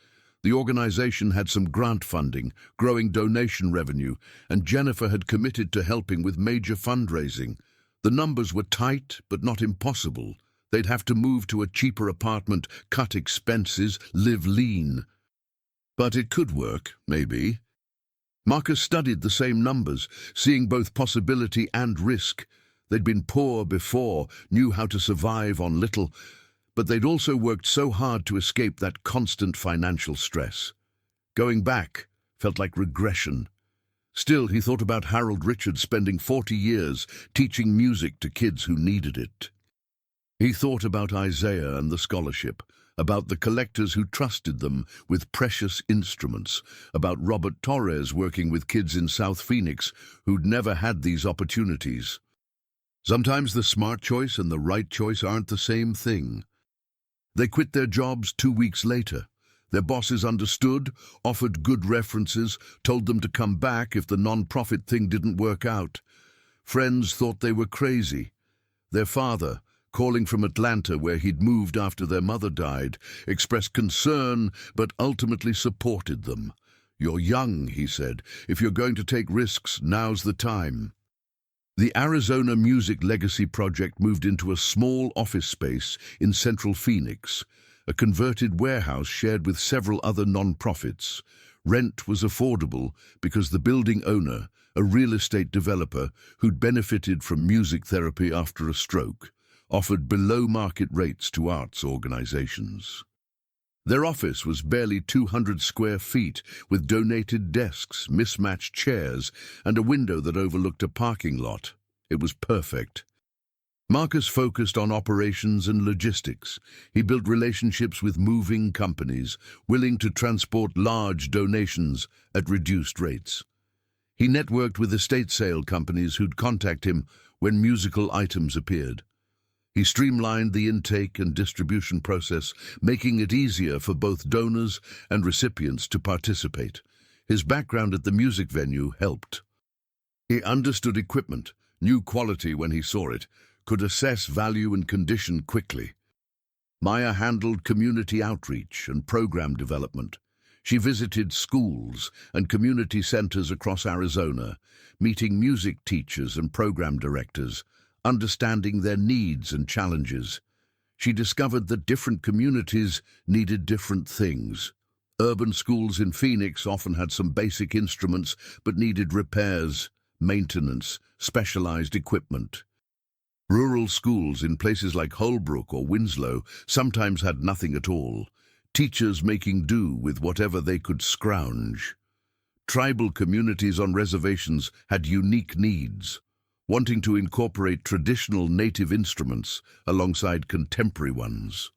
The organization had some grant funding, growing donation revenue, and Jennifer had committed to helping with major fundraising. The numbers were tight, but not impossible. They'd have to move to a cheaper apartment, cut expenses, live lean. But it could work, maybe. Marcus studied the same numbers, seeing both possibility and risk. They'd been poor before, knew how to survive on little, but they'd also worked so hard to escape that constant financial stress. Going back felt like regression. Still, he thought about Harold Richards spending 40 years teaching music to kids who needed it. He thought about Isaiah and the scholarship, about the collectors who trusted them with precious instruments, about Robert Torres working with kids in South Phoenix who'd never had these opportunities. Sometimes the smart choice and the right choice aren't the same thing. They quit their jobs 2 weeks later. Their bosses understood, offered good references, told them to come back if the non-profit thing didn't work out. Friends thought they were crazy. Their father, calling from Atlanta where he'd moved after their mother died, expressed concern but ultimately supported them. "You're young," he said. "If you're going to take risks, now's the time." The Arizona Music Legacy Project moved into a small office space in central Phoenix, a converted warehouse shared with several other non-profits. Rent was affordable because the building owner, a real estate developer who'd benefited from music therapy after a stroke, offered below-market rates to arts organizations. Their office was barely 200 square feet, with donated desks, mismatched chairs, and a window that overlooked a parking lot. It was perfect. Marcus focused on operations and logistics. He built relationships with moving companies, willing to transport large donations at reduced rates. He networked with estate sale companies who'd contact him when musical items appeared. He streamlined the intake and distribution process, making it easier for both donors and recipients to participate. His background at the music venue helped. He understood equipment, knew quality when he saw it, could assess value and condition quickly. Maya handled community outreach and program development. She visited schools and community centers across Arizona, meeting music teachers and program directors, understanding their needs and challenges. She discovered that different communities needed different things. Urban schools in Phoenix often had some basic instruments but needed repairs, maintenance, specialized equipment. Rural schools in places like Holbrook or Winslow sometimes had nothing at all, teachers making do with whatever they could scrounge. Tribal communities on reservations had unique needs, wanting to incorporate traditional native instruments alongside contemporary ones.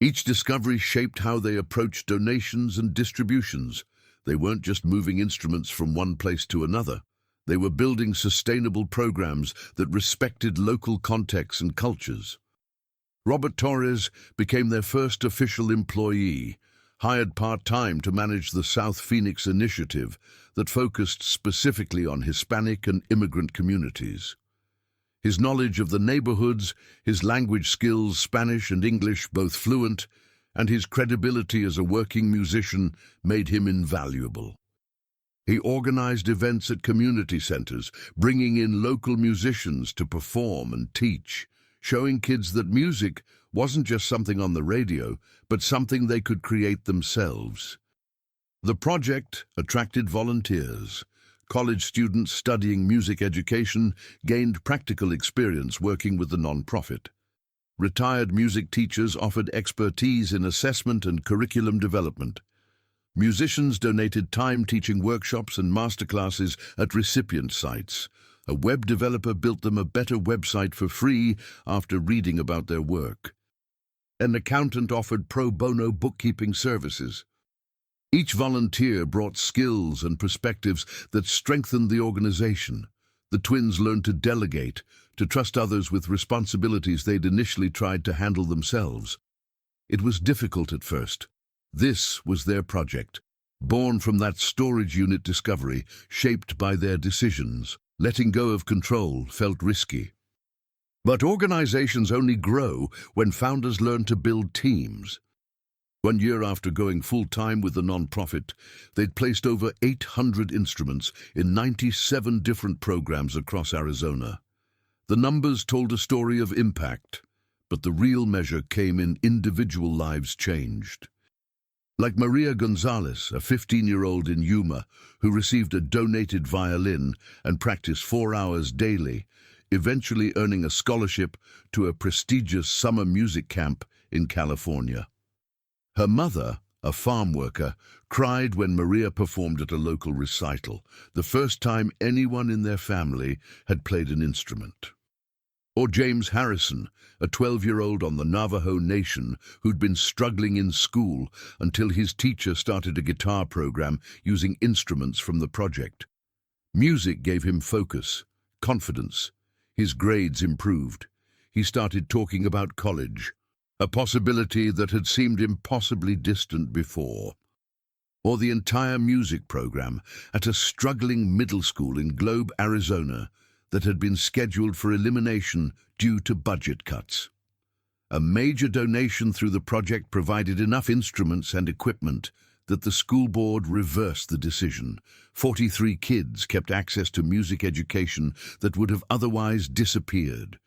Each discovery shaped how they approached donations and distributions. They weren't just moving instruments from one place to another. They were building sustainable programs that respected local contexts and cultures. Robert Torres became their first official employee, hired part-time to manage the South Phoenix initiative that focused specifically on Hispanic and immigrant communities. His knowledge of the neighborhoods, his language skills, Spanish and English both fluent, and his credibility as a working musician made him invaluable. He organized events at community centers, bringing in local musicians to perform and teach, showing kids that music wasn't just something on the radio, but something they could create themselves. The project attracted volunteers. College students studying music education gained practical experience working with the nonprofit. Retired music teachers offered expertise in assessment and curriculum development. Musicians donated time teaching workshops and masterclasses at recipient sites. A web developer built them a better website for free after reading about their work. An accountant offered pro bono bookkeeping services. Each volunteer brought skills and perspectives that strengthened the organization. The twins learned to delegate, to trust others with responsibilities they'd initially tried to handle themselves. It was difficult at first. This was their project, born from that storage unit discovery, shaped by their decisions. Letting go of control felt risky. But organizations only grow when founders learn to build teams. 1 year after going full-time with the nonprofit, they'd placed over 800 instruments in 97 different programs across Arizona. The numbers told a story of impact, but the real measure came in individual lives changed. Like Maria Gonzalez, a 15-year-old in Yuma, who received a donated violin and practiced 4 hours daily, eventually earning a scholarship to a prestigious summer music camp in California. Her mother, a farm worker, cried when Maria performed at a local recital, the first time anyone in their family had played an instrument. Or James Harrison, a 12-year-old on the Navajo Nation who'd been struggling in school until his teacher started a guitar program using instruments from the project. Music gave him focus, confidence. His grades improved. He started talking about college, a possibility that had seemed impossibly distant before. Or the entire music program at a struggling middle school in Globe, Arizona, that had been scheduled for elimination due to budget cuts. A major donation through the project provided enough instruments and equipment that the school board reversed the decision. 43 kids kept access to music education that would have otherwise disappeared.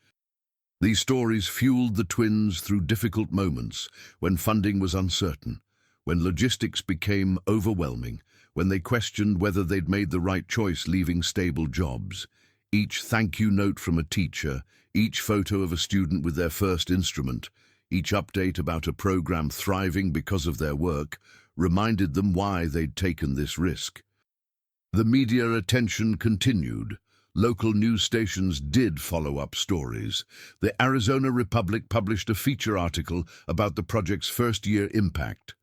These stories fueled the twins through difficult moments, when funding was uncertain, when logistics became overwhelming, when they questioned whether they'd made the right choice leaving stable jobs. Each thank you note from a teacher, each photo of a student with their first instrument, each update about a program thriving because of their work, reminded them why they'd taken this risk. The media attention continued. Local news stations did follow up stories. The Arizona Republic published a feature article about the project's first-year impact.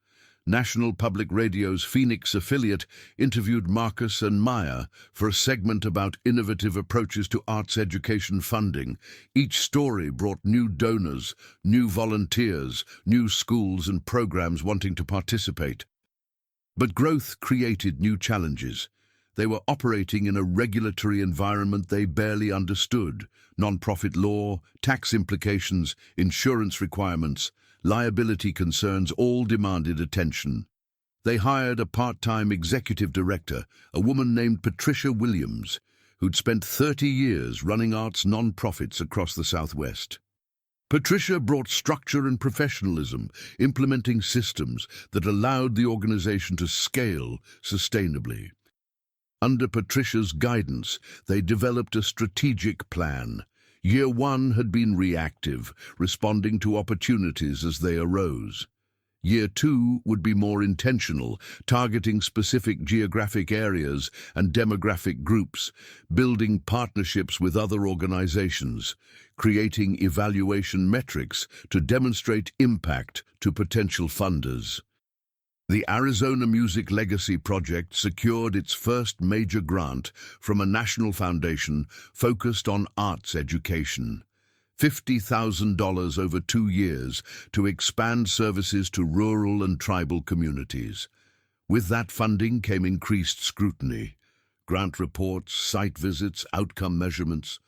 National Public Radio's Phoenix affiliate interviewed Marcus and Maya for a segment about innovative approaches to arts education funding. Each story brought new donors, new volunteers, new schools and programs wanting to participate. But growth created new challenges. They were operating in a regulatory environment they barely understood. Non-profit law, tax implications, insurance requirements, liability concerns all demanded attention. They hired a part-time executive director, a woman named Patricia Williams, who'd spent 30 years running arts non-profits across the Southwest. Patricia brought structure and professionalism, implementing systems that allowed the organization to scale sustainably. Under Patricia's guidance, they developed a strategic plan. Year one had been reactive, responding to opportunities as they arose. Year two would be more intentional, targeting specific geographic areas and demographic groups, building partnerships with other organizations, creating evaluation metrics to demonstrate impact to potential funders. The Arizona Music Legacy Project secured its first major grant from a national foundation focused on arts education. $50,000 over 2 years to expand services to rural and tribal communities. With that funding came increased scrutiny. Grant reports, site visits, outcome measurements.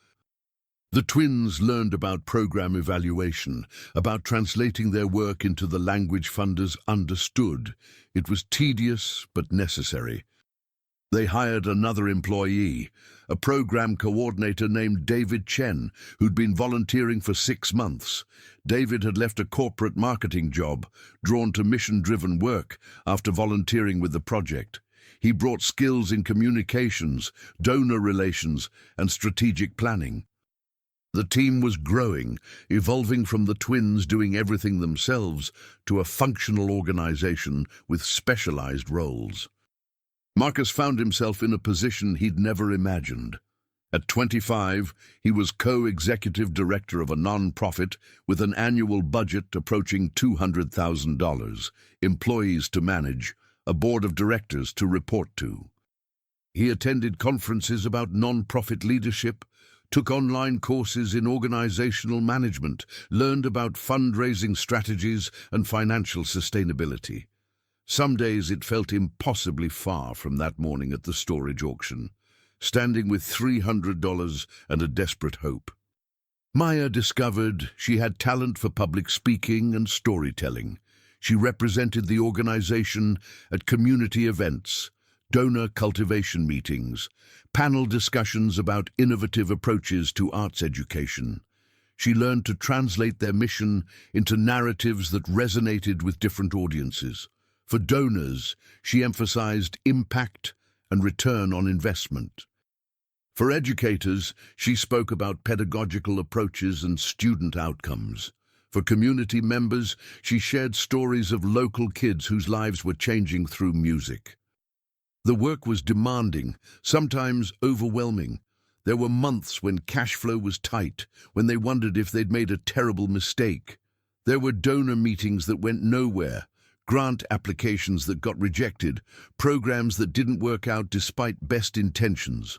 The twins learned about program evaluation, about translating their work into the language funders understood. It was tedious but necessary. They hired another employee, a program coordinator named David Chen, who'd been volunteering for 6 months. David had left a corporate marketing job, drawn to mission-driven work after volunteering with the project. He brought skills in communications, donor relations, and strategic planning. The team was growing, evolving from the twins doing everything themselves to a functional organization with specialized roles. Marcus found himself in a position he'd never imagined. At 25, he was co-executive director of a non-profit with an annual budget approaching $200,000, employees to manage, a board of directors to report to. He attended conferences about non-profit leadership, took online courses in organizational management, learned about fundraising strategies and financial sustainability. Some days it felt impossibly far from that morning at the storage auction, standing with $300 and a desperate hope. Maya discovered she had talent for public speaking and storytelling. She represented the organization at community events, donor cultivation meetings, panel discussions about innovative approaches to arts education. She learned to translate their mission into narratives that resonated with different audiences. For donors, she emphasized impact and return on investment. For educators, she spoke about pedagogical approaches and student outcomes. For community members, she shared stories of local kids whose lives were changing through music. The work was demanding, sometimes overwhelming. There were months when cash flow was tight, when they wondered if they'd made a terrible mistake. There were donor meetings that went nowhere, grant applications that got rejected, programs that didn't work out despite best intentions.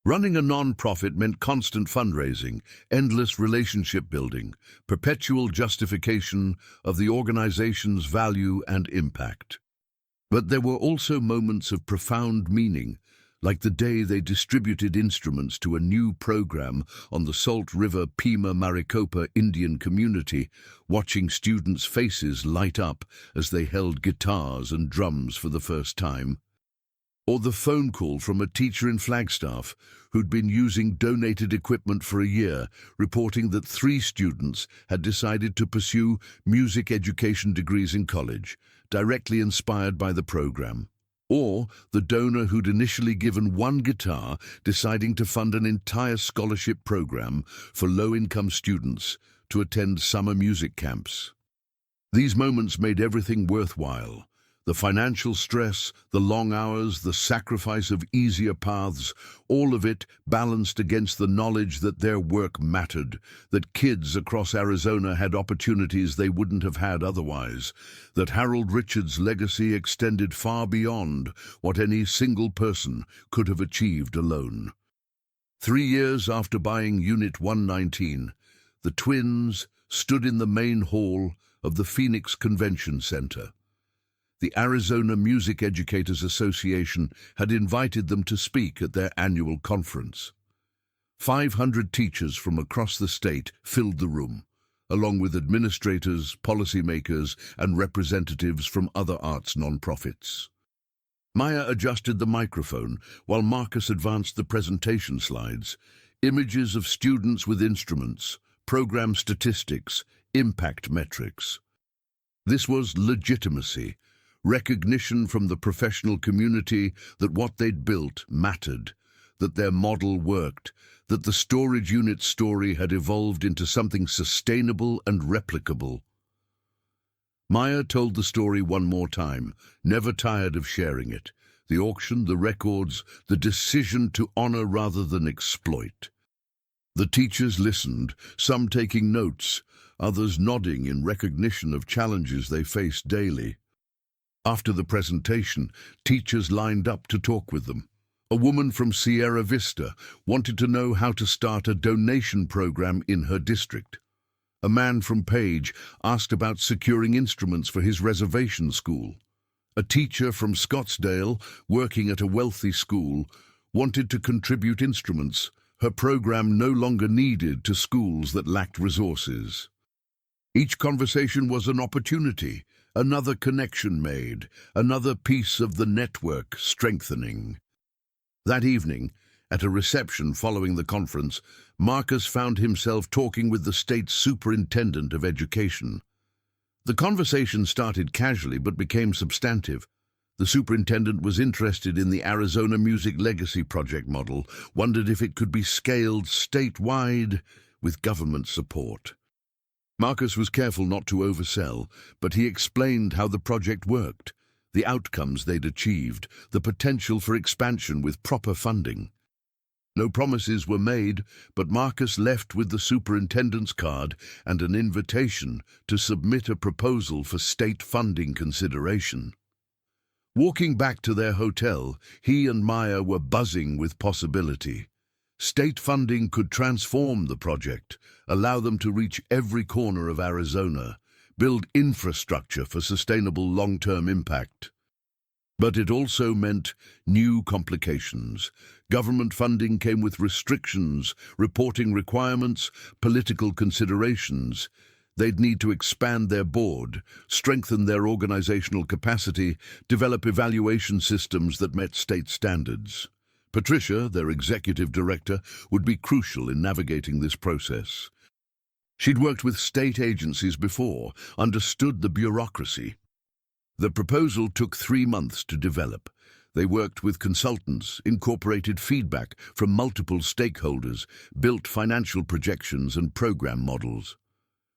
Running a non-profit meant constant fundraising, endless relationship building, perpetual justification of the organization's value and impact. But there were also moments of profound meaning, like the day they distributed instruments to a new program on the Salt River Pima Maricopa Indian community, watching students' faces light up as they held guitars and drums for the first time. Or the phone call from a teacher in Flagstaff who'd been using donated equipment for a year, reporting that 3 students had decided to pursue music education degrees in college, directly inspired by the program. Or the donor who'd initially given 1 guitar deciding to fund an entire scholarship program for low-income students to attend summer music camps. These moments made everything worthwhile. The financial stress, the long hours, the sacrifice of easier paths, all of it balanced against the knowledge that their work mattered, that kids across Arizona had opportunities they wouldn't have had otherwise, that Harold Richards' legacy extended far beyond what any single person could have achieved alone. 3 years after buying Unit 119, the twins stood in the main hall of the Phoenix Convention Center. The Arizona Music Educators Association had invited them to speak at their annual conference. 500 teachers from across the state filled the room, along with administrators, policymakers, and representatives from other arts nonprofits. Maya adjusted the microphone while Marcus advanced the presentation slides, images of students with instruments, program statistics, impact metrics. This was legitimacy, recognition from the professional community that what they'd built mattered, that their model worked, that the storage unit story had evolved into something sustainable and replicable. Maya told the story one more time, never tired of sharing it. The auction, the records, the decision to honor rather than exploit. The teachers listened, some taking notes, others nodding in recognition of challenges they faced daily. After the presentation, teachers lined up to talk with them. A woman from Sierra Vista wanted to know how to start a donation program in her district. A man from Page asked about securing instruments for his reservation school. A teacher from Scottsdale, working at a wealthy school, wanted to contribute instruments her program no longer needed to schools that lacked resources. Each conversation was an opportunity, another connection made, another piece of the network strengthening. That evening, at a reception following the conference, Marcus found himself talking with the state's superintendent of education. The conversation started casually but became substantive. The superintendent was interested in the Arizona Music Legacy Project model, wondered if it could be scaled statewide with government support. Marcus was careful not to oversell, but he explained how the project worked, the outcomes they'd achieved, the potential for expansion with proper funding. No promises were made, but Marcus left with the superintendent's card and an invitation to submit a proposal for state funding consideration. Walking back to their hotel, he and Maya were buzzing with possibility. State funding could transform the project, allow them to reach every corner of Arizona, build infrastructure for sustainable long-term impact. But it also meant new complications. Government funding came with restrictions, reporting requirements, political considerations. They'd need to expand their board, strengthen their organizational capacity, develop evaluation systems that met state standards. Patricia, their executive director, would be crucial in navigating this process. She'd worked with state agencies before, understood the bureaucracy. The proposal took 3 months to develop. They worked with consultants, incorporated feedback from multiple stakeholders, built financial projections and program models.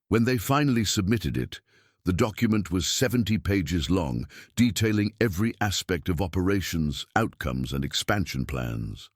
When they finally submitted it, the document was 70 pages long, detailing every aspect of operations, outcomes, and expansion plans.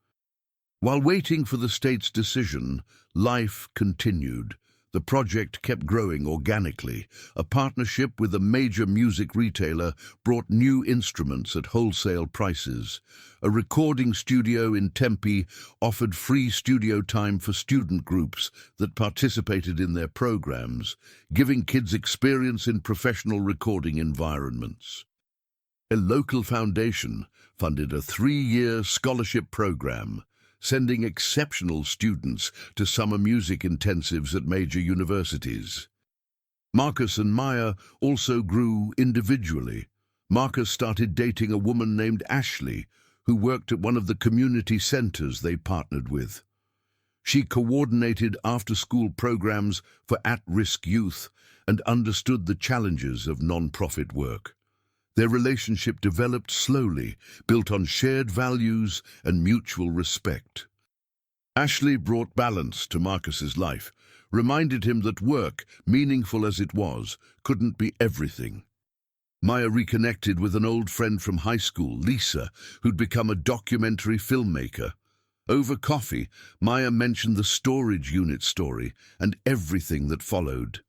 While waiting for the state's decision, life continued. The project kept growing organically. A partnership with a major music retailer brought new instruments at wholesale prices. A recording studio in Tempe offered free studio time for student groups that participated in their programs, giving kids experience in professional recording environments. A local foundation funded a 3-year scholarship program, sending exceptional students to summer music intensives at major universities. Marcus and Maya also grew individually. Marcus started dating a woman named Ashley, who worked at one of the community centers they partnered with. She coordinated after-school programs for at-risk youth and understood the challenges of non-profit work. Their relationship developed slowly, built on shared values and mutual respect. Ashley brought balance to Marcus's life, reminded him that work, meaningful as it was, couldn't be everything. Maya reconnected with an old friend from high school, Lisa, who'd become a documentary filmmaker. Over coffee, Maya mentioned the storage unit story and everything that followed.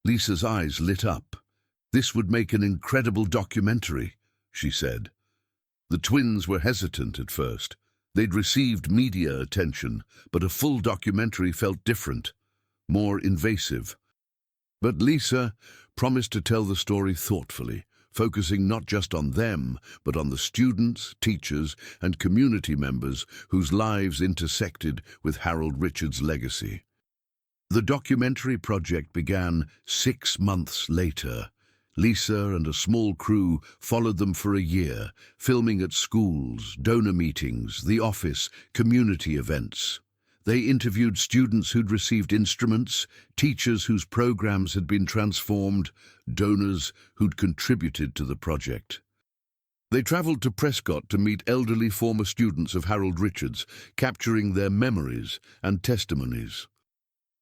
Lisa's eyes lit up. "This would make an incredible documentary," she said. The twins were hesitant at first. They'd received media attention, but a full documentary felt different, more invasive. But Lisa promised to tell the story thoughtfully, focusing not just on them, but on the students, teachers, and community members whose lives intersected with Harold Richards' legacy. The documentary project began 6 months later. Lisa and a small crew followed them for a year, filming at schools, donor meetings, the office, community events. They interviewed students who'd received instruments, teachers whose programs had been transformed, donors who'd contributed to the project. They traveled to Prescott to meet elderly former students of Harold Richards, capturing their memories and testimonies.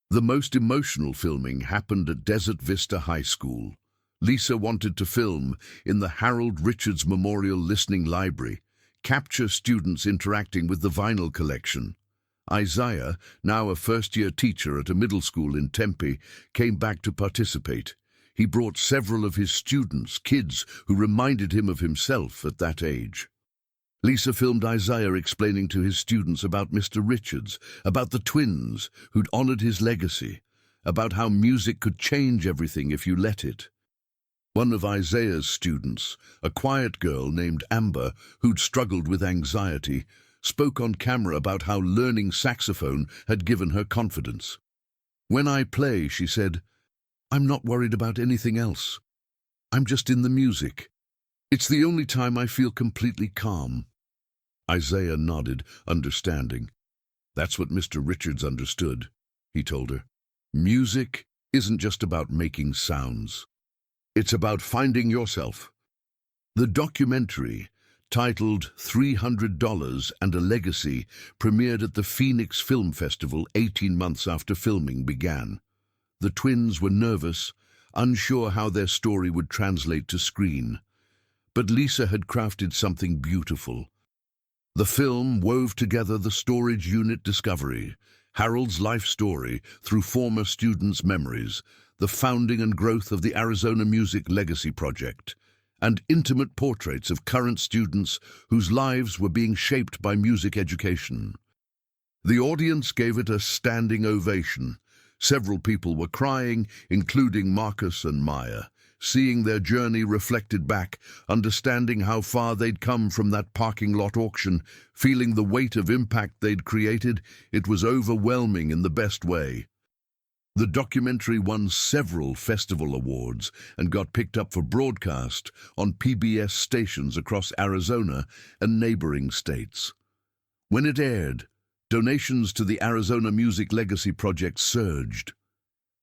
The most emotional filming happened at Desert Vista High School. Lisa wanted to film in the Harold Richards Memorial Listening Library, capture students interacting with the vinyl collection. Isaiah, now a first-year teacher at a middle school in Tempe, came back to participate. He brought several of his students, kids who reminded him of himself at that age. Lisa filmed Isaiah explaining to his students about Mr. Richards, about the twins who'd honored his legacy, about how music could change everything if you let it. One of Isaiah's students, a quiet girl named Amber, who'd struggled with anxiety, spoke on camera about how learning saxophone had given her confidence. "When I play," she said, "I'm not worried about anything else. I'm just in the music. It's the only time I feel completely calm." Isaiah nodded, understanding. "That's what Mr. Richards understood," he told her. "Music isn't just about making sounds. It's about finding yourself." The documentary, titled $300 and a Legacy, premiered at the Phoenix Film Festival 18 months after filming began. The twins were nervous, unsure how their story would translate to screen. But Lisa had crafted something beautiful. The film wove together the storage unit discovery, Harold's life story through former students' memories, the founding and growth of the Arizona Music Legacy Project, and intimate portraits of current students whose lives were being shaped by music education. The audience gave it a standing ovation. Several people were crying, including Marcus and Maya, seeing their journey reflected back, understanding how far they'd come from that parking lot auction, feeling the weight of impact they'd created. It was overwhelming in the best way. The documentary won several festival awards and got picked up for broadcast on PBS stations across Arizona and neighboring states. When it aired, donations to the Arizona Music Legacy Project surged.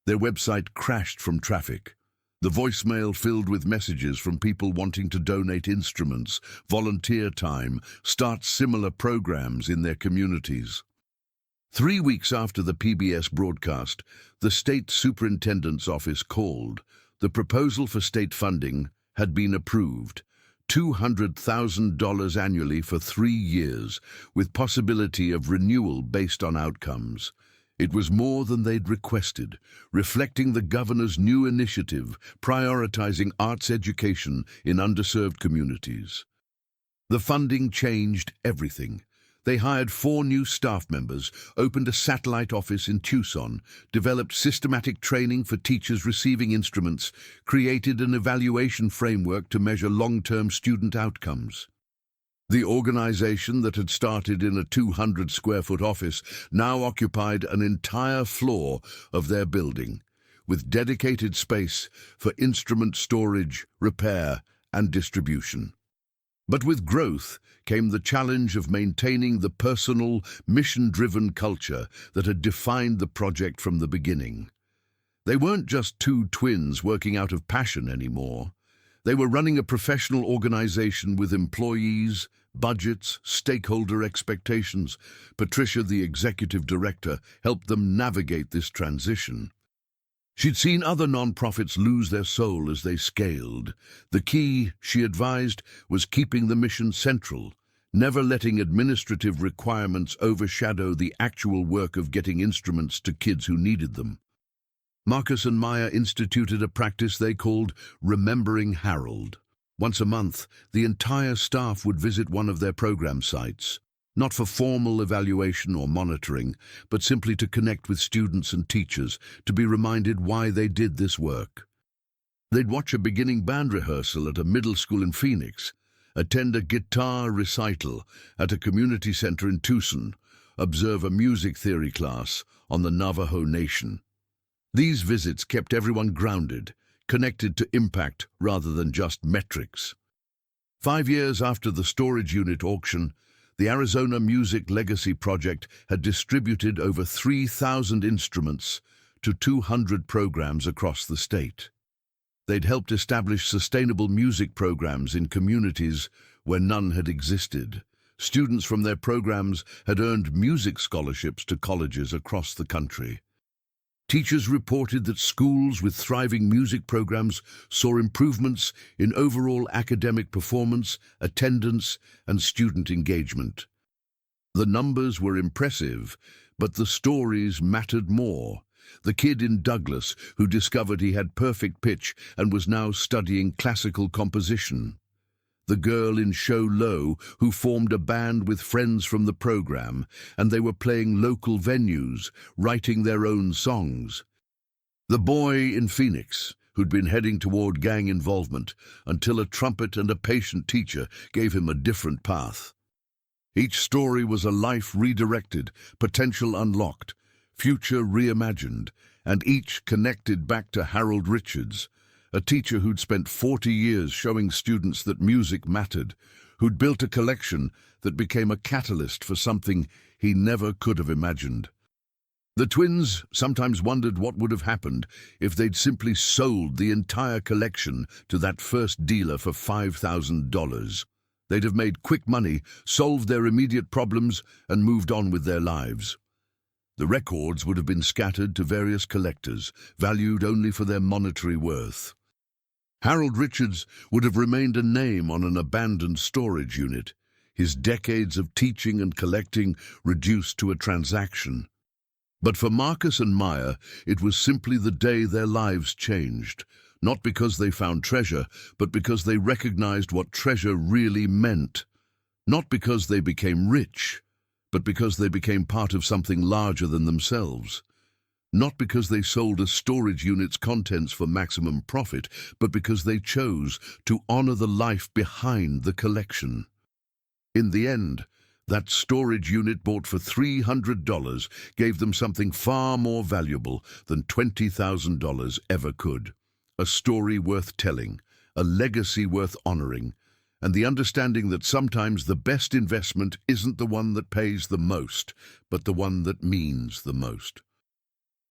Their website crashed from traffic. The voicemail filled with messages from people wanting to donate instruments, volunteer time, start similar programs in their communities. 3 weeks after the PBS broadcast, the state superintendent's office called. The proposal for state funding had been approved, $200,000 annually for 3 years, with possibility of renewal based on outcomes. It was more than they'd requested, reflecting the governor's new initiative, prioritizing arts education in underserved communities. The funding changed everything. They hired 4 new staff members, opened a satellite office in Tucson, developed systematic training for teachers receiving instruments, created an evaluation framework to measure long-term student outcomes. The organization that had started in a 200-square-foot office now occupied an entire floor of their building, with dedicated space for instrument storage, repair, and distribution. But with growth came the challenge of maintaining the personal, mission-driven culture that had defined the project from the beginning. They weren't just 2 twins working out of passion anymore. They were running a professional organization with employees, budgets, stakeholder expectations. Patricia, the executive director, helped them navigate this transition. She'd seen other non-profits lose their soul as they scaled. The key, she advised, was keeping the mission central, never letting administrative requirements overshadow the actual work of getting instruments to kids who needed them. Marcus and Maya instituted a practice they called Remembering Harold. Once a month, the entire staff would visit one of their program sites, not for formal evaluation or monitoring, but simply to connect with students and teachers, to be reminded why they did this work. They'd watch a beginning band rehearsal at a middle school in Phoenix, attend a guitar recital at a community center in Tucson, observe a music theory class on the Navajo Nation. These visits kept everyone grounded, connected to impact rather than just metrics. 5 years after the storage unit auction, the Arizona Music Legacy Project had distributed over 3,000 instruments to 200 programs across the state. They'd helped establish sustainable music programs in communities where none had existed. Students from their programs had earned music scholarships to colleges across the country. Teachers reported that schools with thriving music programs saw improvements in overall academic performance, attendance, and student engagement. The numbers were impressive, but the stories mattered more. The kid in Douglas who discovered he had perfect pitch and was now studying classical composition. The girl in Show Low who formed a band with friends from the program, and they were playing local venues, writing their own songs. The boy in Phoenix who'd been heading toward gang involvement until a trumpet and a patient teacher gave him a different path. Each story was a life redirected, potential unlocked, future reimagined, and each connected back to Harold Richards, a teacher who'd spent 40 years showing students that music mattered, who'd built a collection that became a catalyst for something he never could have imagined. The twins sometimes wondered what would have happened if they'd simply sold the entire collection to that first dealer for $5,000. They'd have made quick money, solved their immediate problems, and moved on with their lives. The records would have been scattered to various collectors, valued only for their monetary worth. Harold Richards would have remained a name on an abandoned storage unit, his decades of teaching and collecting reduced to a transaction. But for Marcus and Maya, it was simply the day their lives changed, not because they found treasure, but because they recognized what treasure really meant. Not because they became rich, but because they became part of something larger than themselves. Not because they sold a storage unit's contents for maximum profit, but because they chose to honor the life behind the collection. In the end, that storage unit bought for $300 gave them something far more valuable than $20,000 ever could. A story worth telling, a legacy worth honoring, and the understanding that sometimes the best investment isn't the one that pays the most, but the one that means the most.